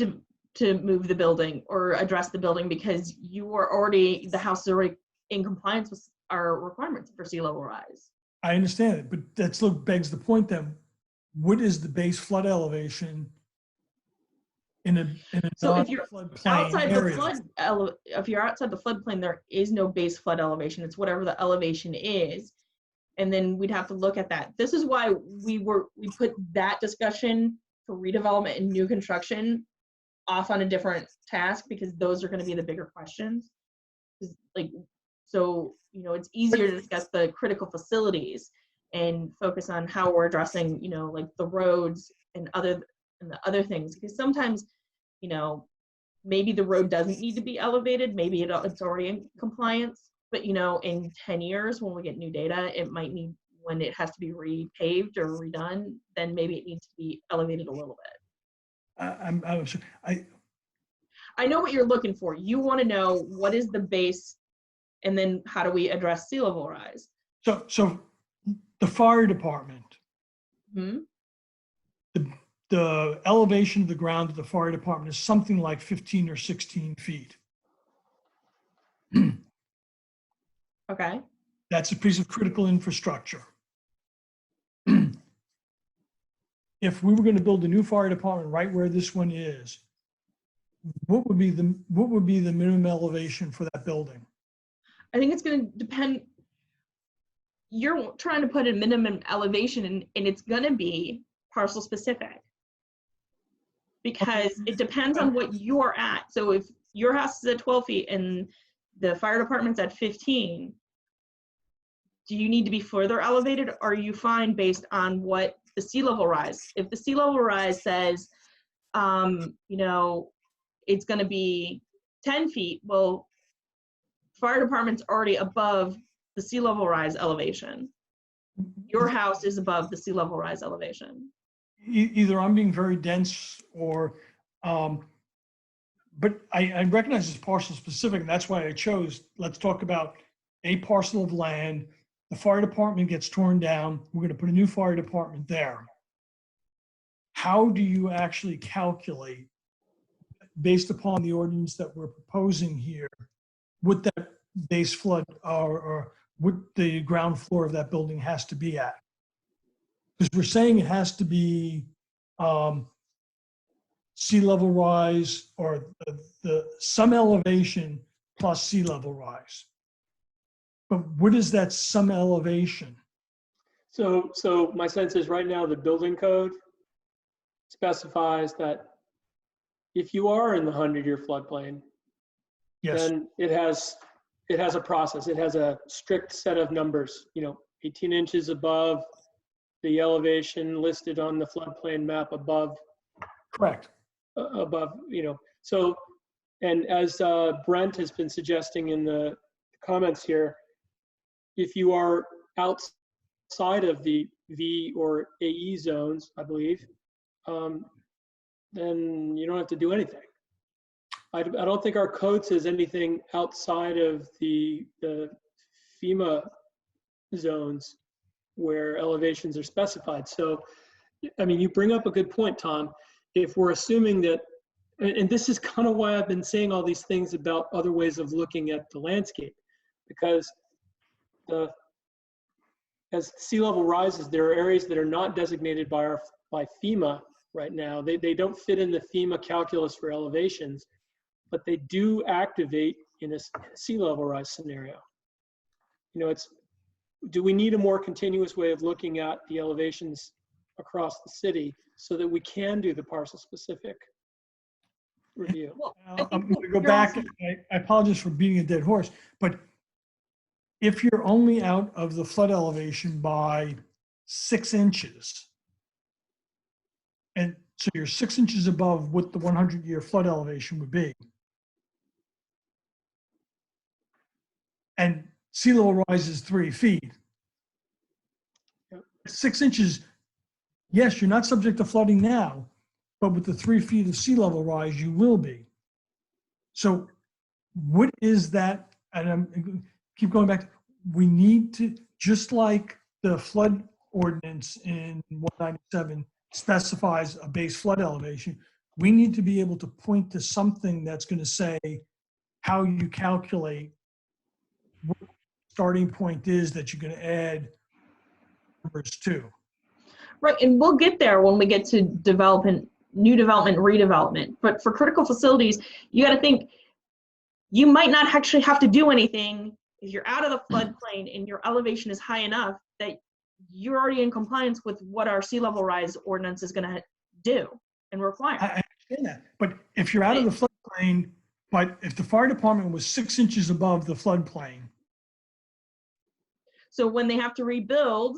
to move the building or address the building because the house is already in compliance with our requirements for sea level rise. I understand it, but that still begs the point then, what is the base flood elevation in a So if you're outside area? if you're outside the floodplain, there is no base flood elevation. It's whatever the elevation is. And then we'd have to look at that. This is why we put that discussion for redevelopment and new construction off on a different task, because those are going to be the bigger questions. So, you know, it's easier to discuss the critical facilities and focus on how we're addressing, you know, like the roads and the other things, because sometimes, you know, maybe the road doesn't need to be elevated, maybe it's already in compliance, but you know, in 10 years when we get new data, it might need, when it has to be repaved or redone, then maybe it needs to be elevated a little bit. I know what you're looking for. You want to know what is the base, and then how do we address sea level rise? So the fire department, the elevation of the ground of the fire department is something like 15 or 16 feet. Okay. That's a piece of critical infrastructure. If we were going to build a new fire department right where this one is, what would be the minimum elevation for that building? I think it's going to depend. You're trying to put a minimum elevation, and it's going to be parcel specific, because it depends on what you are at. So if your house is at 12 feet and the fire department's at 15, do you need to be further elevated, or are you fine based on what the sea level rise? If the sea level rise says, you know, it's going to be 10 feet, well, fire department's already above the sea level rise elevation. Your house is above the sea level rise elevation. Either I'm being very dense or, but I recognize it's parcel specific, and that's why I chose, let's talk about a parcel of land. The fire department gets torn down. We're going to put a new fire department there. How do you actually calculate, based upon the ordinance that we're proposing here, what that base flood or what the ground floor of that building has to be at? Because we're saying it has to be sea level rise or some elevation plus sea level rise. But what is that some elevation? So my sense is right now the building code specifies that if you are in the 100-year floodplain, Yes, then it has a process. It has a strict set of numbers, 18 inches above the elevation listed on the floodplain map above, correct. So, and as Brent has been suggesting in the comments here, if you are outside of the V or AE zones, I believe, then you don't have to do anything. I don't think our code says anything outside of the FEMA zones where elevations are specified. So, I mean, you bring up a good point, Tom. If we're assuming that, and this is kind of why I've been saying all these things about other ways of looking at the landscape, because as sea level rises, there are areas that are not designated by FEMA right now. They don't fit in the FEMA calculus for elevations, but they do activate in a sea level rise scenario. Do we need a more continuous way of looking at the elevations across the city so that we can do the parcel specific review? Well, I'm going to go back. I apologize for beating a dead horse, but if you're only out of the flood elevation by 6 inches, and so you're 6 inches above what the 100-year flood elevation would be, and sea level rise is 3 feet, 6 inches, yes, you're not subject to flooding now, but with the 3 feet of sea level rise, you will be. So what is that? And I'm keep going back. We need to, just like the flood ordinance in 197 specifies a base flood elevation, we need to be able to point to something that's going to say how you calculate what the starting point is that you're going to add numbers to. Right, and we'll get there when we get to development, new development, redevelopment. But for critical facilities, you got to think you might not actually have to do anything if you're out of the floodplain and your elevation is high enough that you're already in compliance with what our sea level rise ordinance is going to do and require. I understand that, but if you're out of the floodplain, but if the fire department was 6 inches above the floodplain. So when they have to rebuild,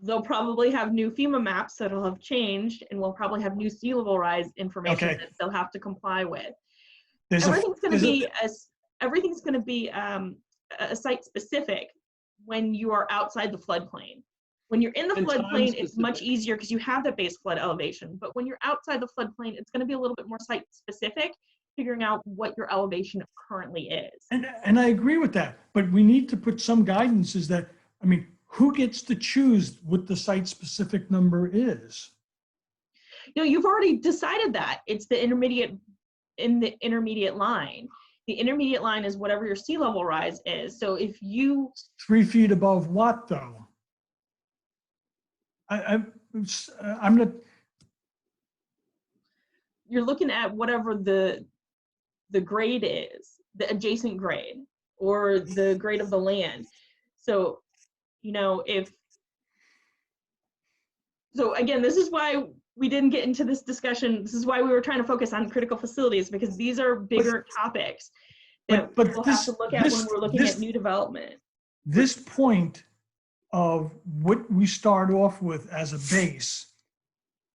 they'll probably have new FEMA maps that'll have changed, and we'll probably have new sea level rise information that they'll have to comply with. Everything's going to be a site specific when you are outside the floodplain. When you're in the floodplain, it's much easier because you have the base flood elevation. But when you're outside the floodplain, it's going to be a little bit more site specific, figuring out what your elevation currently is. And I agree with that, but we need to put some guidances that, I mean, who gets to choose what the site specific number is? You've already decided that. It's the intermediate line. The intermediate line is whatever your sea level rise is. So if you 3 feet above what though? I'm not. You're looking at whatever the grade is, the adjacent grade or the grade of the land. So, so again, this is why we didn't get into this discussion. This is why we were trying to focus on critical facilities, because these are bigger topics that we'll have to look at when we're looking at new development. This point of what we start off with as a base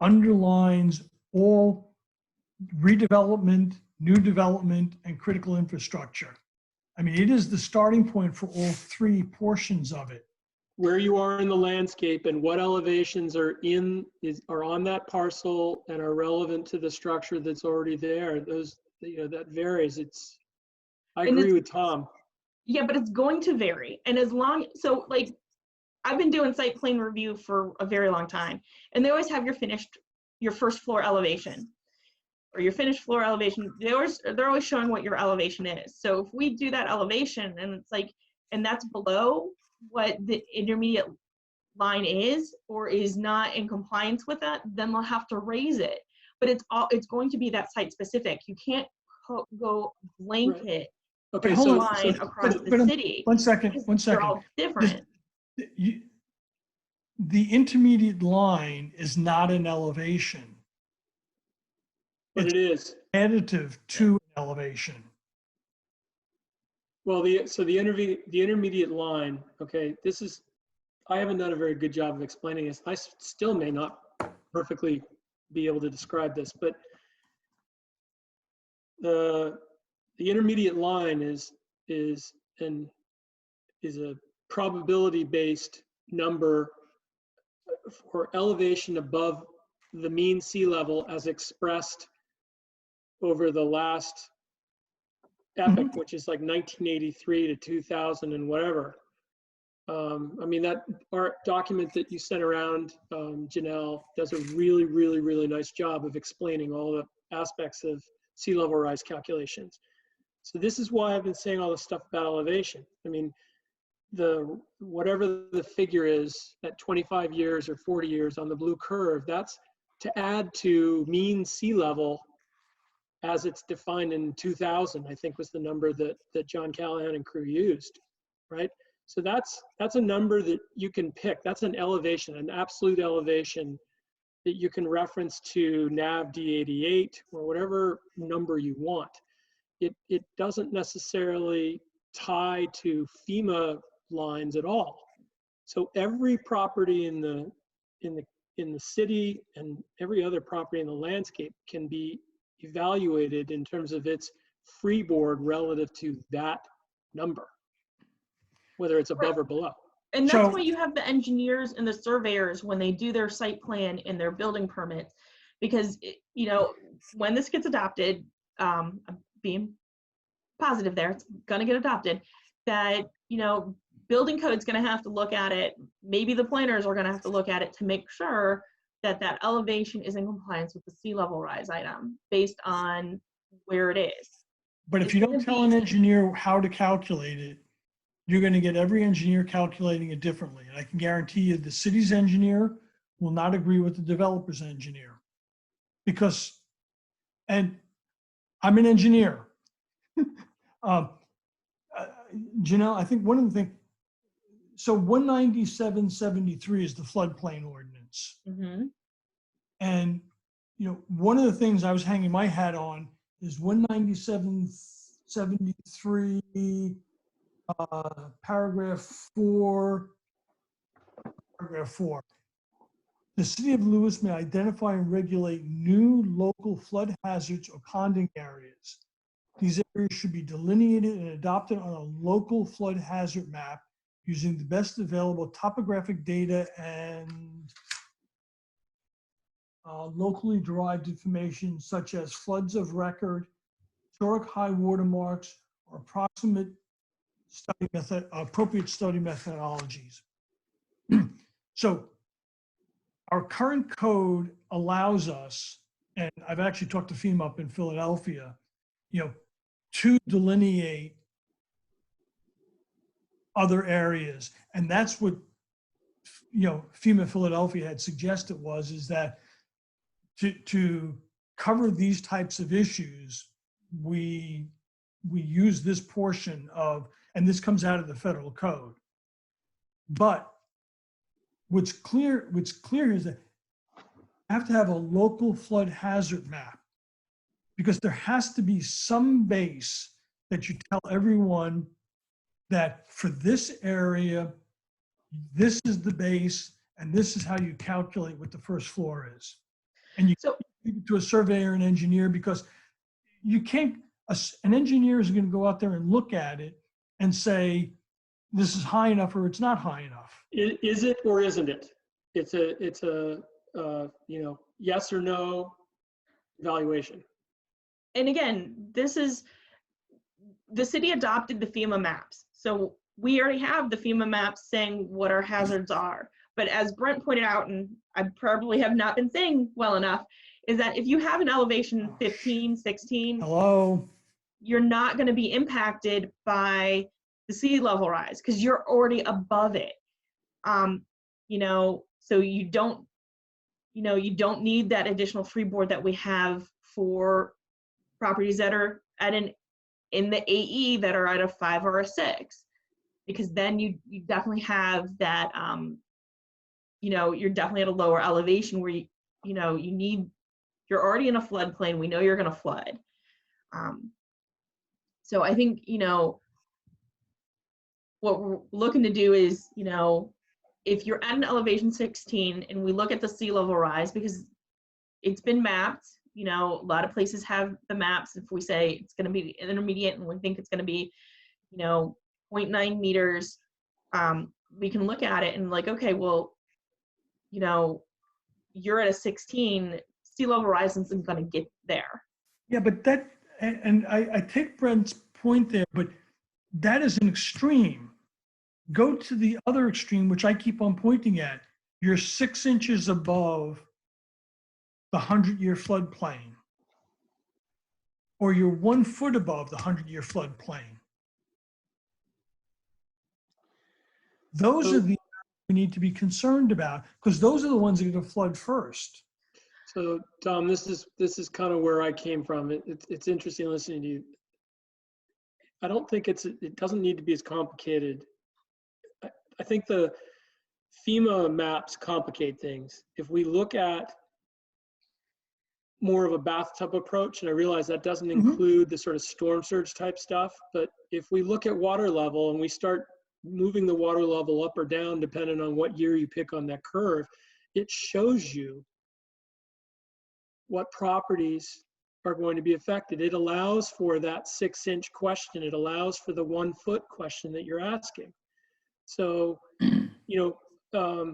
underlines all redevelopment, new development, and critical infrastructure. I mean, it is the starting point for all 3 portions of it. Where you are in the landscape and what elevations are on that parcel and are relevant to the structure that's already there. Those, that varies. I agree with Tom. Yeah, but it's going to vary. And so like, I've been doing site plan review for a very long time, and they always have your first floor elevation or your finished floor elevation. They're always showing what your elevation is. So if we do that elevation and it's like, and that's below what the intermediate line is or is not in compliance with that, then they'll have to raise it. But it's going to be that site specific. You can't go blanket Okay, hold so, on. line so across but- the but, city. One second, because one They're second. all different. The intermediate line is not an elevation. but it is. Additive to an elevation. Well, the intermediate line, okay, I haven't done a very good job of explaining this. I still may not perfectly be able to describe this, but the intermediate line is a probability-based number for elevation above the mean sea level as expressed over the last epoch, which is like 1983 to 2000 and whatever. I mean, that art document that you sent around, Janelle, does a really, really, really nice job of explaining all the aspects of sea level rise calculations. So this is why I've been saying all this stuff about elevation. I mean, whatever the figure is at 25 years or 40 years on the blue curve, that's to add to mean sea level as it's defined in 2000, I think was the number that John Callahan and crew used, right? So that's a number that you can pick. That's an elevation, an absolute elevation that you can reference to NAV D88 or whatever number you want. It doesn't necessarily tie to FEMA lines at all. So every property in the city and every other property in the landscape can be evaluated in terms of its freeboard relative to that number, whether it's above or below. And that's So- why you have the engineers and the surveyors when they do their site plan and their building permits, because you know, when this gets adopted, I'm being positive there, it's gonna get adopted, that, you know, building code's gonna have to look at it, maybe the planners are gonna have to look at it to make sure that that elevation is in compliance with the sea level rise item based on where it is. But if It's you don't gonna tell an be- engineer how to calculate it, you're going to get every engineer calculating it differently. And I can guarantee you the city's engineer will not agree with the developer's engineer. And I'm an engineer. Janelle, I think one of the things, so 19773 is the floodplain ordinance. Mhm. And, you know, one of the things I was hanging my hat on is 19773, paragraph 4. The city of Lewis may identify and regulate new local flood hazards or ponding areas. These areas should be delineated and adopted on a local flood hazard map using the best available topographic data and locally derived information such as floods of record, historic high water marks, or appropriate study methodologies. So our current code allows us, and I've actually talked to FEMA up in Philadelphia, you know, to delineate other areas. And that's what, you know, FEMA Philadelphia had suggested is that to cover these types of issues, we use this portion of, and this comes out of the federal code. But what's clear is that you have to have a local flood hazard map, because there has to be some base that you tell everyone that for this area, this is the base and this is how you calculate what the first floor is. And you So- give it to a surveyor and engineer, because you can't, an engineer is going to go out there and look at it and say, this is high enough or it's not high enough. Is it or isn't it? It's a you know, yes or no evaluation. And again, this is, the city adopted the FEMA maps. So we already have the FEMA maps saying what our hazards are. But as Brent pointed out, and I probably have not been saying well enough, is that if you have an elevation 15, 16, Hello? you're not going to be impacted by the sea level rise because you're already above it. You know, so you don't need that additional freeboard that we have for properties that are at an in the AE that are at a 5 or a 6, because then you definitely have that, you know, you're definitely at a lower elevation where you know, you're already in a floodplain. We know you're going to flood. So I think, you know, what we're looking to do is, you know, if you're at an elevation 16 and we look at the sea level rise, because it's been mapped, you know, a lot of places have the maps. If we say it's going to be intermediate and we think it's going to be, you know, 0.9 meters, we can look at it and like, okay, well, you know, you're at a 16, sea level rise isn't going to get there. Yeah, but that, and I take Brent's point there, but that is an extreme. Go to the other extreme, which I keep on pointing at. You're 6 inches above the 100-year floodplain, or you're 1 foot above the 100-year floodplain. Those are the we need to be concerned about, because those are the ones that are going to flood first. So Tom, this is kind of where I came from. It's interesting listening to you. I don't think it doesn't need to be as complicated. I think the FEMA maps complicate things. If we look at more of a bathtub approach, and I realize that doesn't include the sort of storm surge type stuff, but if we look at water level and we start moving the water level up or down, depending on what year you pick on that curve, it shows you what properties are going to be affected. It allows for that 6-inch question. It allows for the 1 foot question that you're asking. So, you know,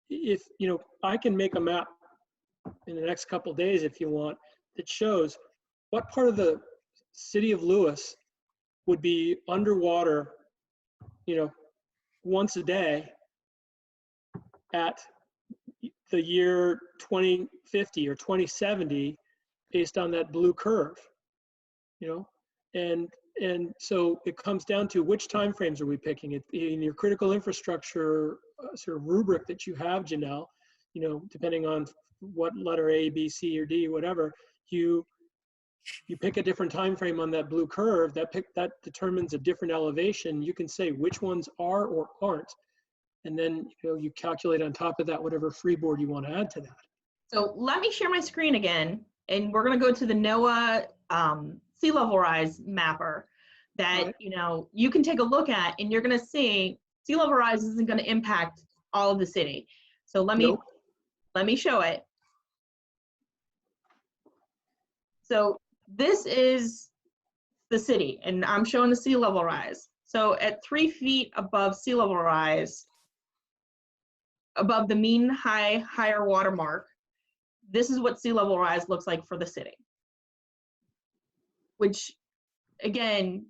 if, you know, I can make a map in the next couple of days if you want, that shows what part of the city of Lewis would be underwater, you know, once a day at the year 2050 or 2070 based on that blue curve, you know, and so it comes down to which time frames are we picking. It in your critical infrastructure sort of rubric that you have, Janelle, you know, depending on what letter A, B, C, or D, whatever, you pick a different time frame on that blue curve. That determines a different elevation. You can say which ones are or aren't, and then, you know, you calculate on top of that whatever freeboard you want to add to that. So let me share my screen again, and we're going to go to the Noaa sea level rise mapper that, right, you know, you can take a look at, and you're going to see sea level rise isn't going to impact all of the city. So let me show it. So this is the city, and I'm showing the sea level rise. So at 3 feet above sea level rise, above the mean higher water mark, this is what sea level rise looks like for the city, which again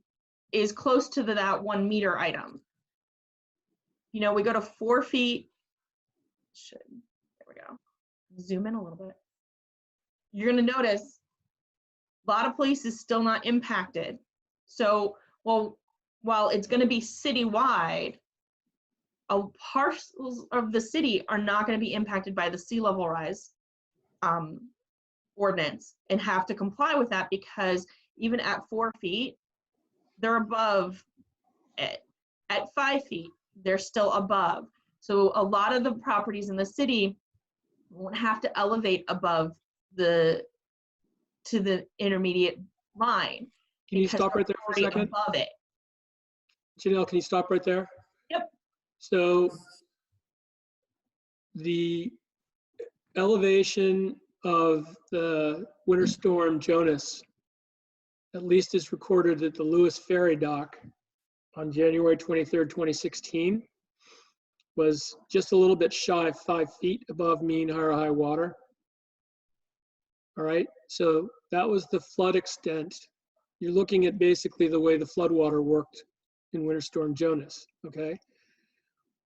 is close to that 1 meter item. You know, we go to 4 feet. There we go. Zoom in a little bit. You're going to notice a lot of places still not impacted. So, well, while it's going to be citywide, parcels of the city are not going to be impacted by the sea level rise ordinance and have to comply with that, because even at 4 feet, they're above it. At 5 feet, they're still above. So a lot of the properties in the city won't have to elevate above to the intermediate line. Can you stop right there for a second? Above it. Janelle, can you stop right there? Yep. So the elevation of the winter storm Jonas, at least is recorded at the Lewis Ferry dock on January 23rd, 2016, was just a little bit shy of 5 feet above mean high water. All right, so that was the flood extent. You're looking at basically the way the floodwater worked in Winter Storm Jonas, okay?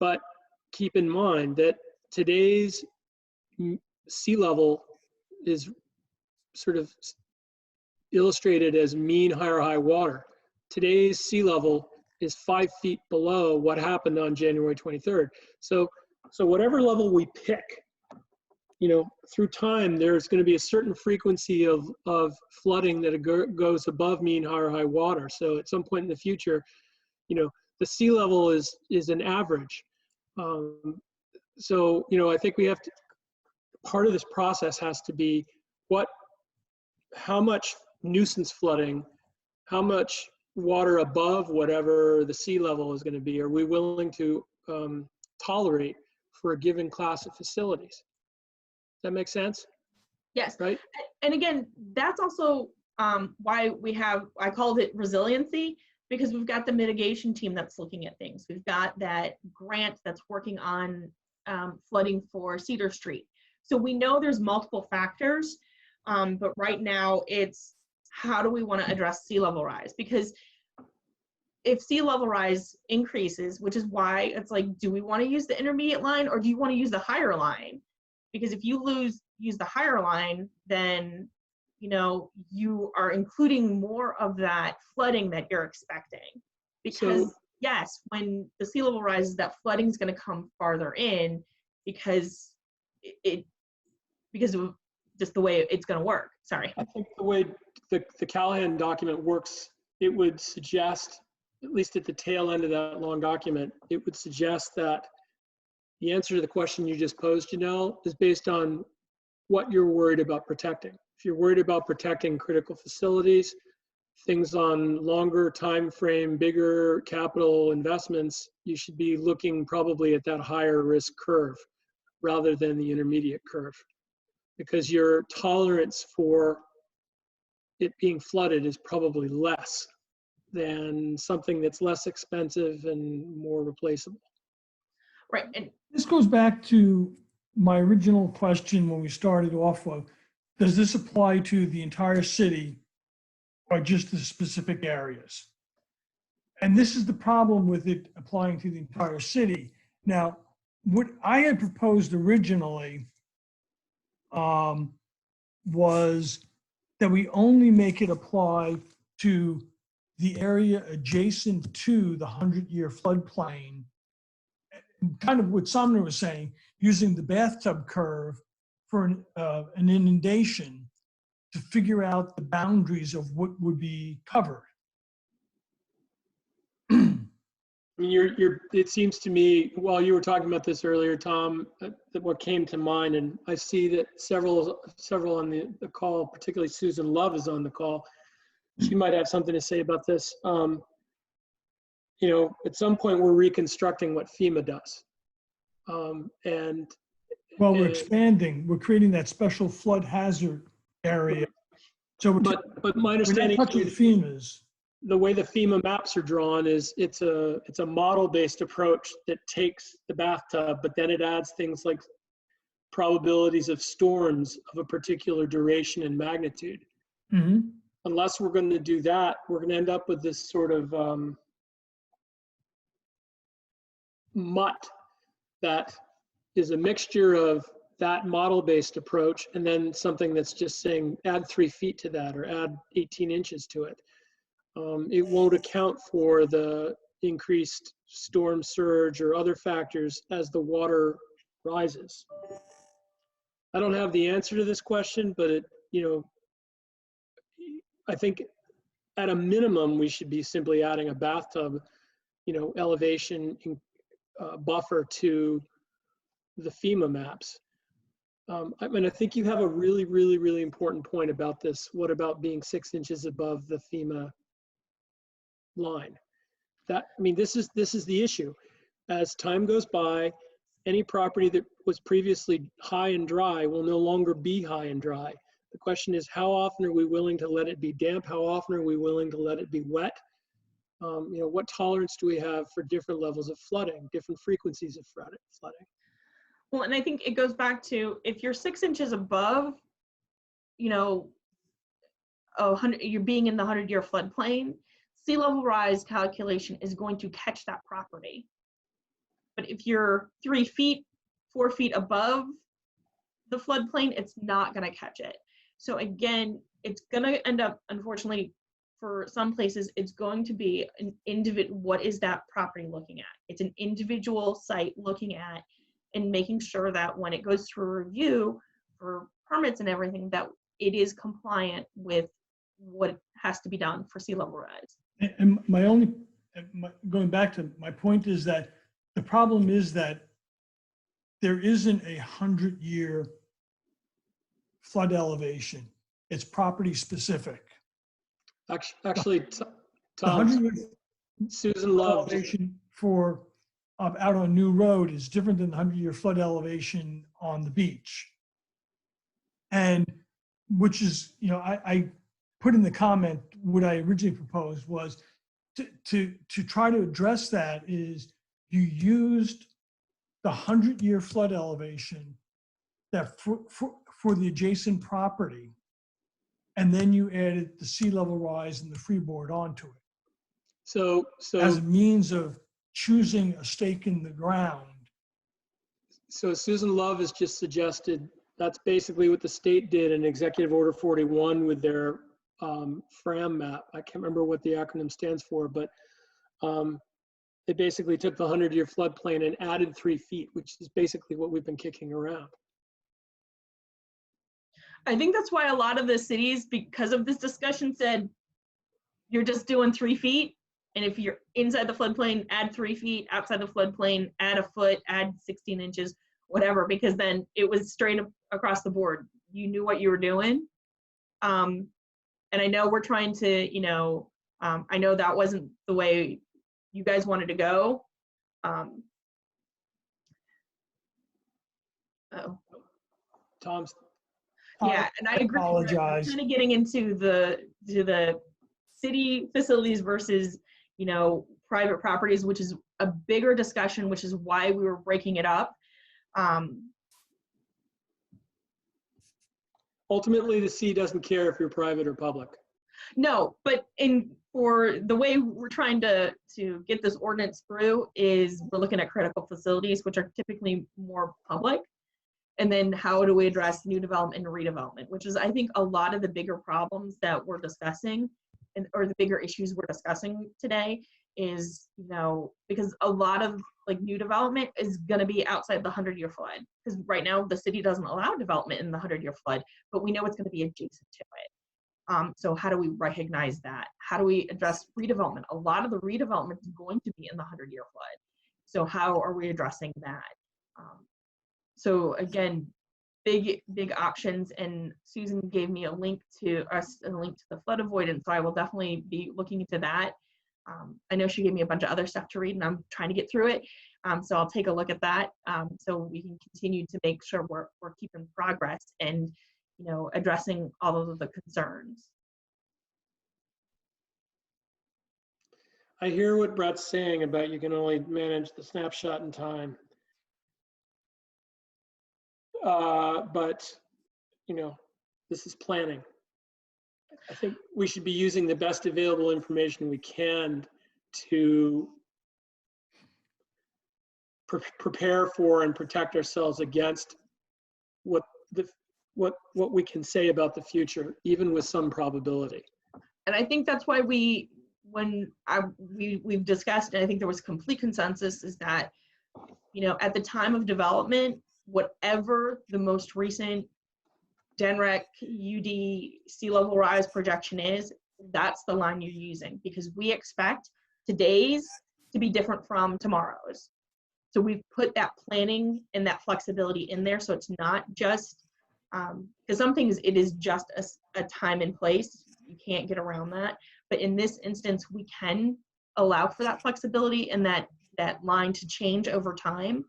But keep in mind that today's sea level is sort of illustrated as mean high water. Today's sea level is 5 feet below what happened on January 23rd. So whatever level we pick, through time, there's going to be a certain frequency of flooding that goes above mean high water. So at some point in the future, the sea level is an average. So, I think we have to, part of this process has to be how much nuisance flooding, how much water above whatever the sea level is going to be, are we willing to tolerate for a given class of facilities? Does that make sense? Yes. Right? And again, that's also why I called it resiliency, because we've got the mitigation team that's looking at things. We've got that grant that's working on flooding for Cedar Street. So we know there's multiple factors, but right now it's how do we want to address sea level rise? Because if sea level rise increases, which is why it's like, do we want to use the intermediate line or do you want to use the higher line? Because if you use the higher line, then you are including more of that flooding that you're expecting. Because yes, when the sea level rises, that flooding is going to come farther in because of just the way it's going to work. Sorry. I think the way the Callahan document works, it would suggest, at least at the tail end of that long document, it would suggest that the answer to the question you just posed, Janelle, is based on what you're worried about protecting. If you're worried about protecting critical facilities, things on longer time frame, bigger capital investments, you should be looking probably at that higher risk curve rather than the intermediate curve, because your tolerance for it being flooded is probably less than something that's less expensive and more replaceable. Right. And this goes back to my original question when we started off with, does this apply to the entire city or just the specific areas? And this is the problem with it applying to the entire city. Now, what I had proposed originally was that we only make it apply to the area adjacent to the 100-year floodplain, kind of what Sumner was saying, using the bathtub curve for an inundation to figure out the boundaries of what would be covered. I mean, it seems to me, while you were talking about this earlier, Tom, that what came to mind, and I see that several on the call, particularly Susan Love is on the call. She might have something to say about this. At some point we're reconstructing what FEMA does. We're expanding, we're creating that special flood hazard area. So but my understanding is FEMA's. The way the FEMA maps are drawn is it's a model-based approach that takes the bathtub, but then it adds things like probabilities of storms of a particular duration and magnitude. Mm-hmm. Unless we're going to do that, we're going to end up with this sort of mutt that is a mixture of that model-based approach and then something that's just saying add 3 feet to that or add 18 inches to it. It won't account for the increased storm surge or other factors as the water rises. I don't have the answer to this question, but I think at a minimum we should be simply adding a bathtub, elevation buffer to the FEMA maps. I mean, I think you have a really, really, really important point about this. What about being 6 inches above the FEMA line? This is the issue. As time goes by, any property that was previously high and dry will no longer be high and dry. The question is, how often are we willing to let it be damp? How often are we willing to let it be wet? What tolerance do we have for different levels of flooding, different frequencies of flooding? Well, and I think it goes back to, if you're 6 inches above, you're being in the 100-year floodplain, sea level rise calculation is going to catch that property. But if you're 3 feet, 4 feet above the floodplain, it's not going to catch it. So again, it's going to end up, unfortunately, for some places, it's going to be an individual. What is that property looking at? It's an individual site looking at, and making sure that when it goes through review for permits and everything, that it is compliant with what has to be done for sea level rise. And going back to my point is that the problem is that there isn't a 100-year flood elevation. It's property specific. Actually, The Tom, 100-year Susan Love, elevation for out on New Road is different than the 100-year flood elevation on the beach. And which is, I put in the comment, what I originally proposed was to try to address that is you used the 100-year flood elevation that for the adjacent property, and then you added the sea level rise and the freeboard onto it so as a means of choosing a stake in the ground. So Susan Love has just suggested that's basically what the state did in Executive Order 41 with their FRAM map. I can't remember what the acronym stands for, but they basically took the 100-year floodplain and added 3 feet, which is basically what we've been kicking around. I think that's why a lot of the cities, because of this discussion, said you're just doing 3 feet. And if you're inside the floodplain, add 3 feet, outside the floodplain, add a foot, add 16 inches, whatever, because then it was straight up across the board. You knew what you were doing. And I know we're trying to, I know that wasn't the way you guys wanted to go. Tom's. Yeah, and I agree. Apologize. Kind of getting into the city facilities versus, private properties, which is a bigger discussion, which is why we were breaking it up. Ultimately, the C doesn't care if you're private or public. No, but for the way we're trying to get this ordinance through is we're looking at critical facilities, which are typically more public. And then how do we address new development and redevelopment, which is, I think, a lot of the bigger problems that we're discussing or the bigger issues we're discussing today is, because a lot of new development is going to be outside the 100-year flood. Because right now the city doesn't allow development in the 100-year flood, but we know it's going to be adjacent to it. So how do we recognize that? How do we address redevelopment? A lot of the redevelopment is going to be in the 100-year flood. So how are we addressing that? So again, big options, and Susan gave me a link to the flood avoidance. So I will definitely be looking into that. I know she gave me a bunch of other stuff to read, and I'm trying to get through it. So I'll take a look at that, so we can continue to make sure we're keeping progress and addressing all of the concerns. I hear what Brett's saying about you can only manage the snapshot in time. But, this is planning. I think we should be using the best available information we can to prepare for and protect ourselves against what we can say about the future, even with some probability. And I think that's why we've discussed, and I think there was complete consensus, is that, at the time of development, whatever the most recent DNREC, UD, sea level rise projection is, that's the line you're using, because we expect today's to be different from tomorrow's. So we've put that planning and that flexibility in there, so it's not just, because some things it is just a time and place. You can't get around that. But in this instance, we can allow for that flexibility and that line to change over time.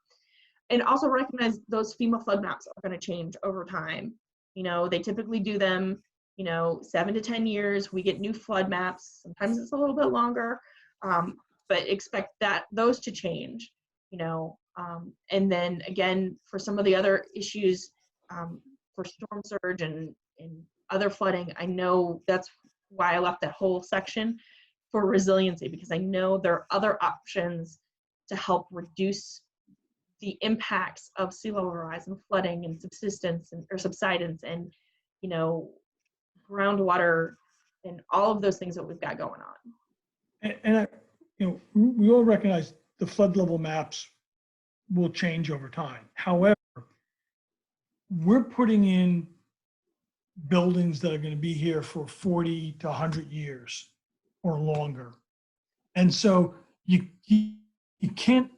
And also recognize those FEMA flood maps are going to change over time. They typically do them, 7 to 10 years. We get new flood maps. Sometimes it's a little bit longer, but expect those to change, and then again, for some of the other issues, for storm surge and other flooding, I know that's why I left that whole section for resiliency, because I know there are other options to help reduce the impacts of sea level rise and flooding and subsidence and groundwater and all of those things that we've got going on. And we all recognize the flood level maps will change over time. However, we're putting in buildings that are going to be here for 40 to 100 years or longer. And so you can't,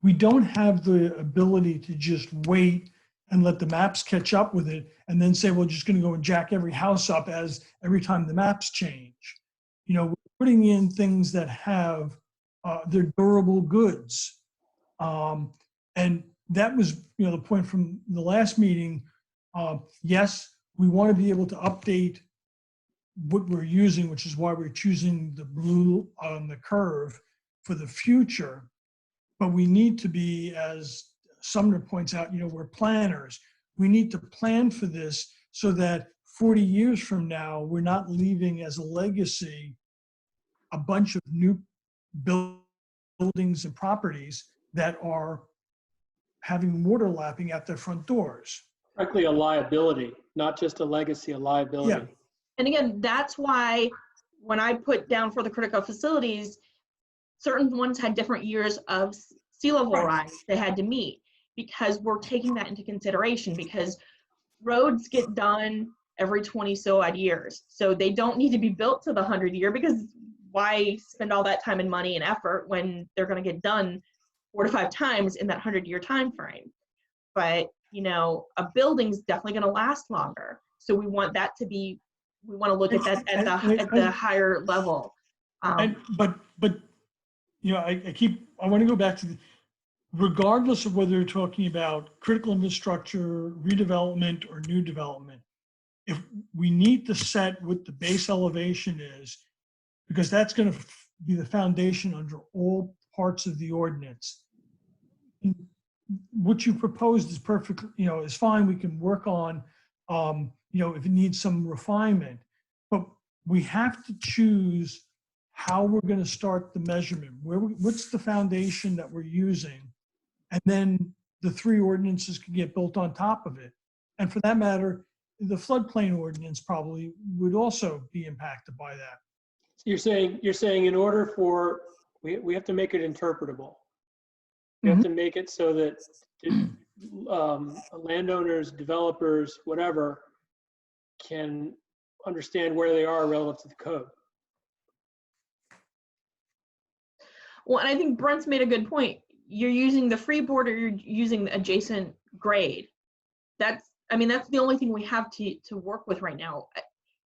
we don't have the ability to just wait and let the maps catch up with it and then say, we're just going to go and jack every house up as every time the maps change. You know, we're putting in things that have, they're durable goods. And that was, you know, the point from the last meeting. Yes, we want to be able to update what we're using, which is why we're choosing the blue on the curve for the future. But we need to be, as Sumner points out, you know, we're planners. We need to plan for this so that 40 years from now, we're not leaving as a legacy a bunch of new buildings and properties that are having water lapping at their front doors. Frankly, a liability, not just a legacy, a liability. Yeah. And again, that's why when I put down for the critical facilities, certain ones had different years of sea level rise they had to meet, because we're taking that into consideration, because roads get done every 20 so odd years. So they don't need to be built to the 100-year, because why spend all that time and money and effort when they're going to get done 4 to 5 times in that 100-year time frame. But, you know, a building's definitely going to last longer. So we want that to be, we want to look at that at the higher level. But you know, I want to go back to regardless of whether you're talking about critical infrastructure, redevelopment, or new development, if we need to set what the base elevation is, because that's going to be the foundation under all parts of the ordinance. What you proposed is perfect, you know, is fine. We can work on, you know, if it needs some refinement, but we have to choose how we're going to start the measurement. What's the foundation that we're using? And then the 3 ordinances can get built on top of it. And for that matter, the floodplain ordinance probably would also be impacted by that. You're saying in order for, we have to make it interpretable. We have to make it so that landowners, developers, whatever, can understand where they are relative to the code. Well, and I think Brent's made a good point. You're using the freeboard or you're using the adjacent grade. That's the only thing we have to work with right now.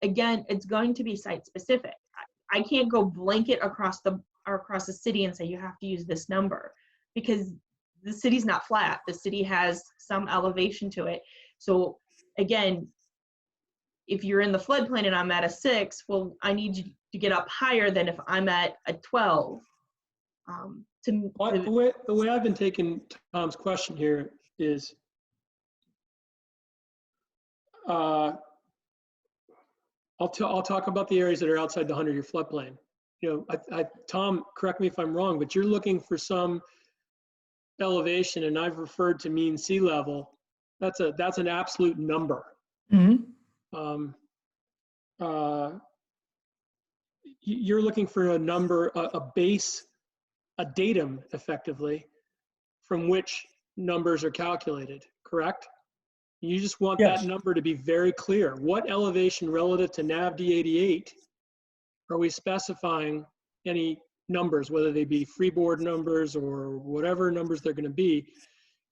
Again, it's going to be site specific. I can't go blanket across the city and say you have to use this number, because the city's not flat. The city has some elevation to it. So again, if you're in the floodplain and I'm at a 6, well, I need you to get up higher than if I'm at a 12. The way I've been taking Tom's question here is, I'll talk about the areas that are outside the 100-year floodplain. You know, Tom, correct me if I'm wrong, but you're looking for some elevation, and I've referred to mean sea level. That's an absolute number. You're looking for a number, a base, a datum, effectively, from which numbers are calculated, correct? You just want that number to be very clear. What elevation relative to NAV D88 are we specifying any numbers, whether they be freeboard numbers or whatever numbers they're going to be?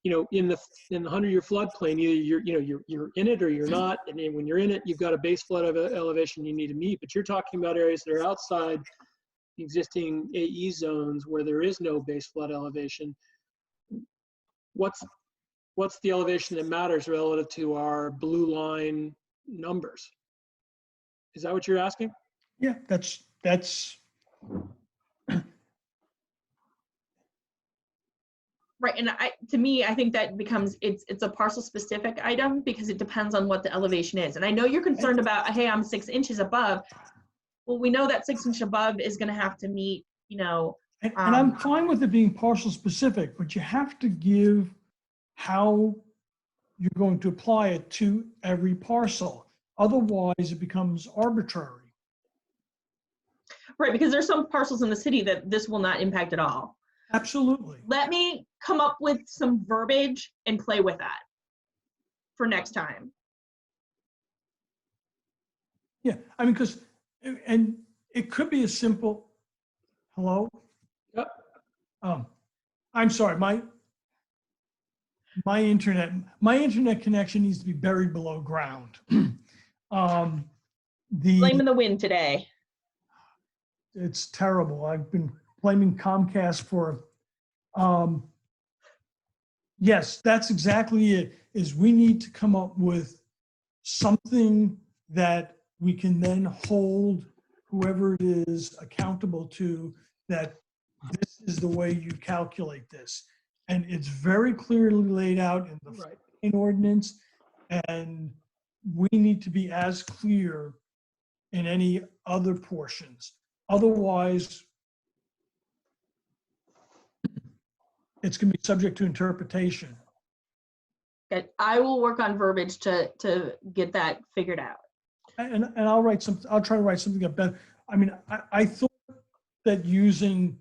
You know, in the 100-year floodplain, either you're in it or you're not. And then when you're in it, you've got a base flood elevation you need to meet. But you're talking about areas that are outside the existing AE zones where there is no base flood elevation. What's the elevation that matters relative to our blue line numbers? Is that what you're asking? Yeah, that's right. And to me, I think that becomes, it's a parcel specific item, because it depends on what the elevation is. And I know you're concerned about, hey, I'm 6 inches above. Well, we know that 6 inches above is going to have to meet, you know. and I'm fine with it being parcel specific, but you have to give how you're going to apply it to every parcel. Otherwise, it becomes arbitrary. Right, because there's some parcels in the city that this will not impact at all. Absolutely. Let me come up with some verbiage and play with that for next time. Yeah, I mean, because, and it could be as simple, hello? Yep. I'm sorry, my internet connection needs to be buried below ground. Blaming the wind today. It's terrible. I've been blaming Comcast for, yes, that's exactly it, is we need to come up with something that we can then hold whoever it is accountable to, that this is the way you calculate this. And it's very clearly laid out in the Right. ordinance, and we need to be as clear in any other portions. Otherwise, it's going to be subject to interpretation. Okay, I will work on verbiage to get that figured out. And I'll write some. I'll try to write something up better. I mean, I thought that using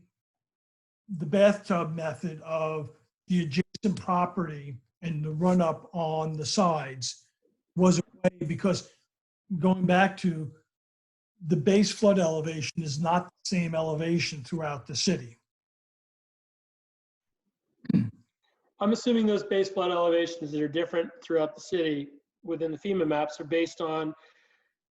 the bathtub method of the adjacent property and the run up on the sides was a way, because going back to the base flood elevation is not the same elevation throughout the city. I'm assuming those base flood elevations that are different throughout the city within the FEMA maps are based on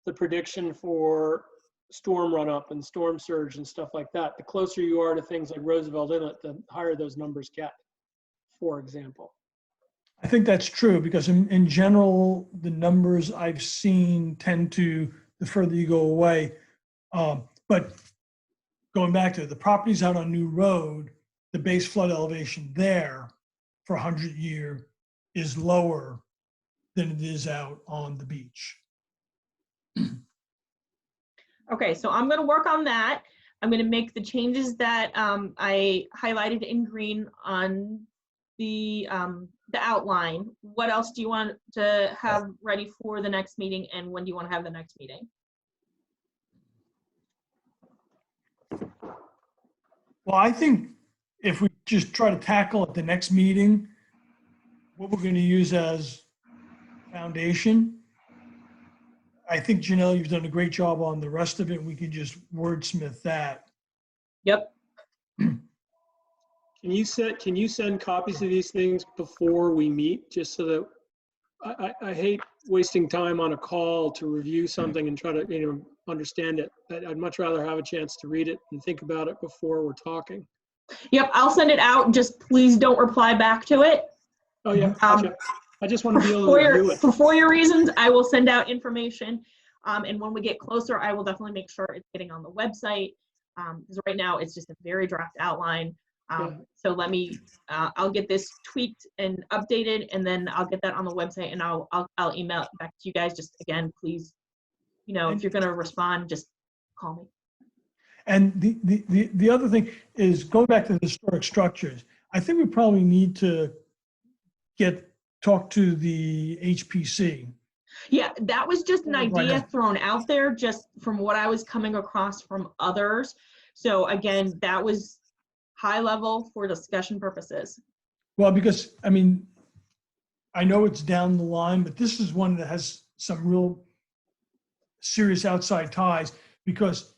the prediction for storm runoff and storm surge and stuff like that. The closer you are to things like Roosevelt Inlet, the higher those numbers get, for example. I think that's true, because in general, the numbers I've seen tend to, the further you go away. But going back to the properties out on New Road, the base flood elevation there for 100-year is lower than it is out on the beach. Okay, so I'm going to work on that. I'm going to make the changes that I highlighted in green on the outline. What else do you want to have ready for the next meeting, and when do you want to have the next meeting? Well, I think if we just try to tackle at the next meeting what we're going to use as foundation, I think, Janelle, you've done a great job on the rest of it. We could just wordsmith that. Yep. Can you send copies of these things before we meet, just so that I hate wasting time on a call to review something and try to understand it. I'd much rather have a chance to read it and think about it before we're talking. Yep, I'll send it out. Just please don't reply back to it. Oh yeah, gotcha. I just want to be able to review it. For FOIA reasons, I will send out information. And when we get closer, I will definitely make sure it's getting on the website. Because right now it's just a very draft outline. So let me, I'll get this tweaked and updated, and then I'll get that on the website, and I'll email it back to you guys. Just again, please, if you're going to respond, just call me. And the other thing is, going back to the historic structures, I think we probably need to talk to the HPC. Yeah, that was just an idea thrown out there, just from what I was coming across from others. So again, that was high level for discussion purposes. Well, because I mean, I know it's down the line, but this is one that has some real serious outside ties, because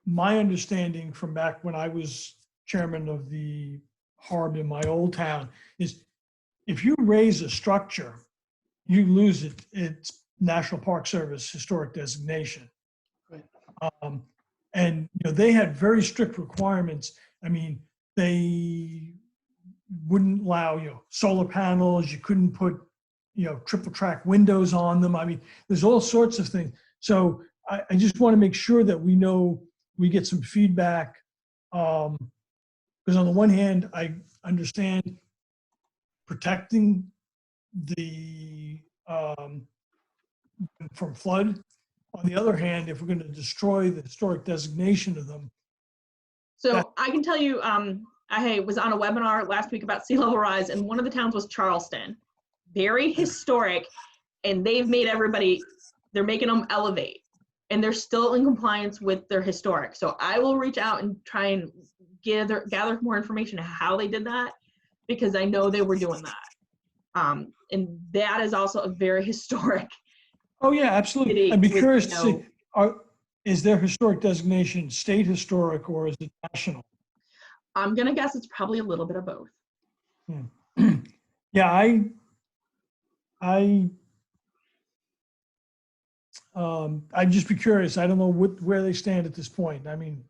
my understanding from back when I was chairman of the HARB in my old town is, if you raise a structure, you lose its National Park Service historic designation. Right. And they had very strict requirements. I mean, they wouldn't allow solar panels. You couldn't put triple track windows on them. I mean, there's all sorts of things. So I just want to make sure that we get some feedback, because on the one hand, I understand protecting the from flood. On the other hand, if we're going to destroy the historic designation of them. So I can tell you, I was on a webinar last week about sea level rise, and one of the towns was Charleston. Very historic, and they've made they're making them elevate, and they're still in compliance with their historic. So I will reach out and try and gather more information on how they did that, because I know they were doing that. And that is also a very historic. Oh, yeah, absolutely. City I'd be with, curious you to see, know- is their historic designation state historic or is it national? I'm gonna guess it's probably a little bit of both. Yeah, I'd just be curious. I don't know where they stand at this point. I mean,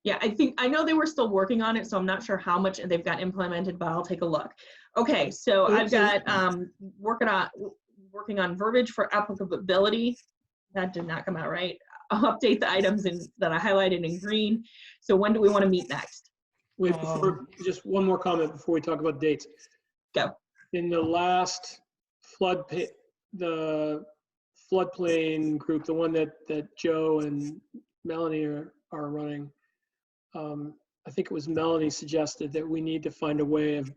Yeah, I know they were still working on it, so I'm not sure how much they've got implemented, but I'll take a look. Okay, so I've got working on verbiage for applicability. That did not come out right. I'll update the items that I highlighted in green. So when do we want to meet next? Wait, just one more comment before we talk about dates. Go. In the last the floodplain group, the one that Joe and Melanie are running, I think it was Melanie suggested that we need to find a way of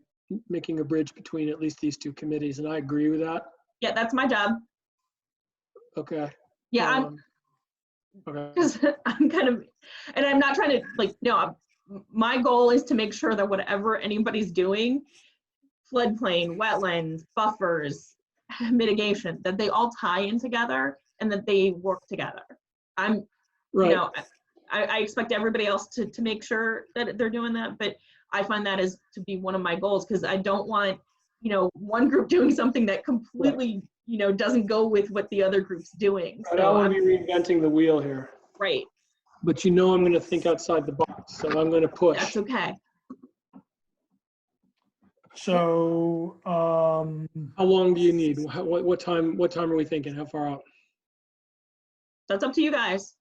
making a bridge between at least these two committees, and I agree with that. Yeah, that's my job. Okay. Yeah, okay. because I'm kind of, and I'm not trying to my goal is to make sure that whatever anybody's doing, floodplain, wetlands, buffers, mitigation, that they all tie in together and that they work together. I'm, right. I expect everybody else to make sure that they're doing that, but I find that as to be one of my goals, because I don't want, one group doing something that completely, doesn't go with what the other group's doing. I don't want to be reinventing the wheel here. Right. But I'm going to think outside the box, so I'm going to push. That's okay. so, How long do you need? What time are we thinking? How far out? That's up to you guys.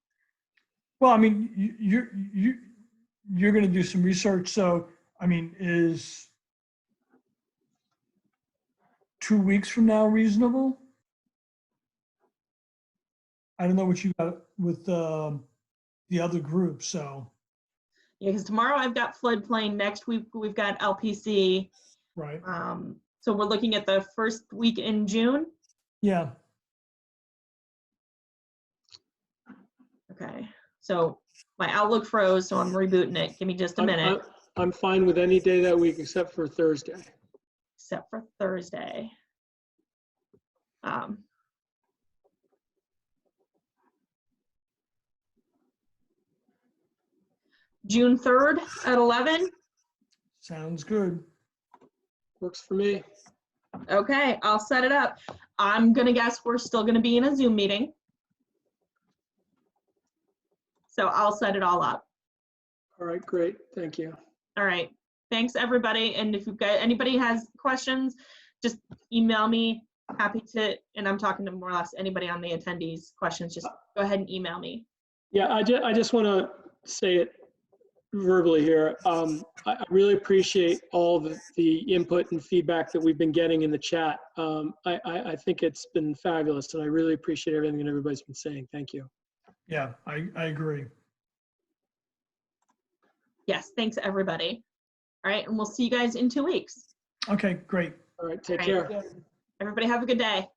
well, I mean, you're going to do some research. So, I mean, is 2 weeks from now reasonable? I don't know what you got with the other group, so. Yeah, because tomorrow I've got floodplain. Next week we've got LPC. Right. So we're looking at the first week in June. Yeah. Okay. So my Outlook froze, so I'm rebooting it. Give me just a minute. I'm fine with any day that week except for Thursday. Except for Thursday. June 3rd at 11. Sounds good. Works for me. Okay, I'll set it up. I'm gonna guess we're still gonna be in a Zoom meeting. So I'll set it all up. All right, great. Thank you. All right. Thanks, everybody. And if you've got anybody has questions, just email me. Happy to, and I'm talking to more or less anybody on the attendees questions, just go ahead and email me. Yeah, I just want to say it verbally here. I really appreciate all the input and feedback that we've been getting in the chat. I think it's been fabulous, and I really appreciate everything that everybody's been saying. Thank you. Yeah, I agree. Yes, thanks, everybody. All right, and we'll see you guys in 2 weeks. Okay, great. All right, take All care. right. Everybody have a good day.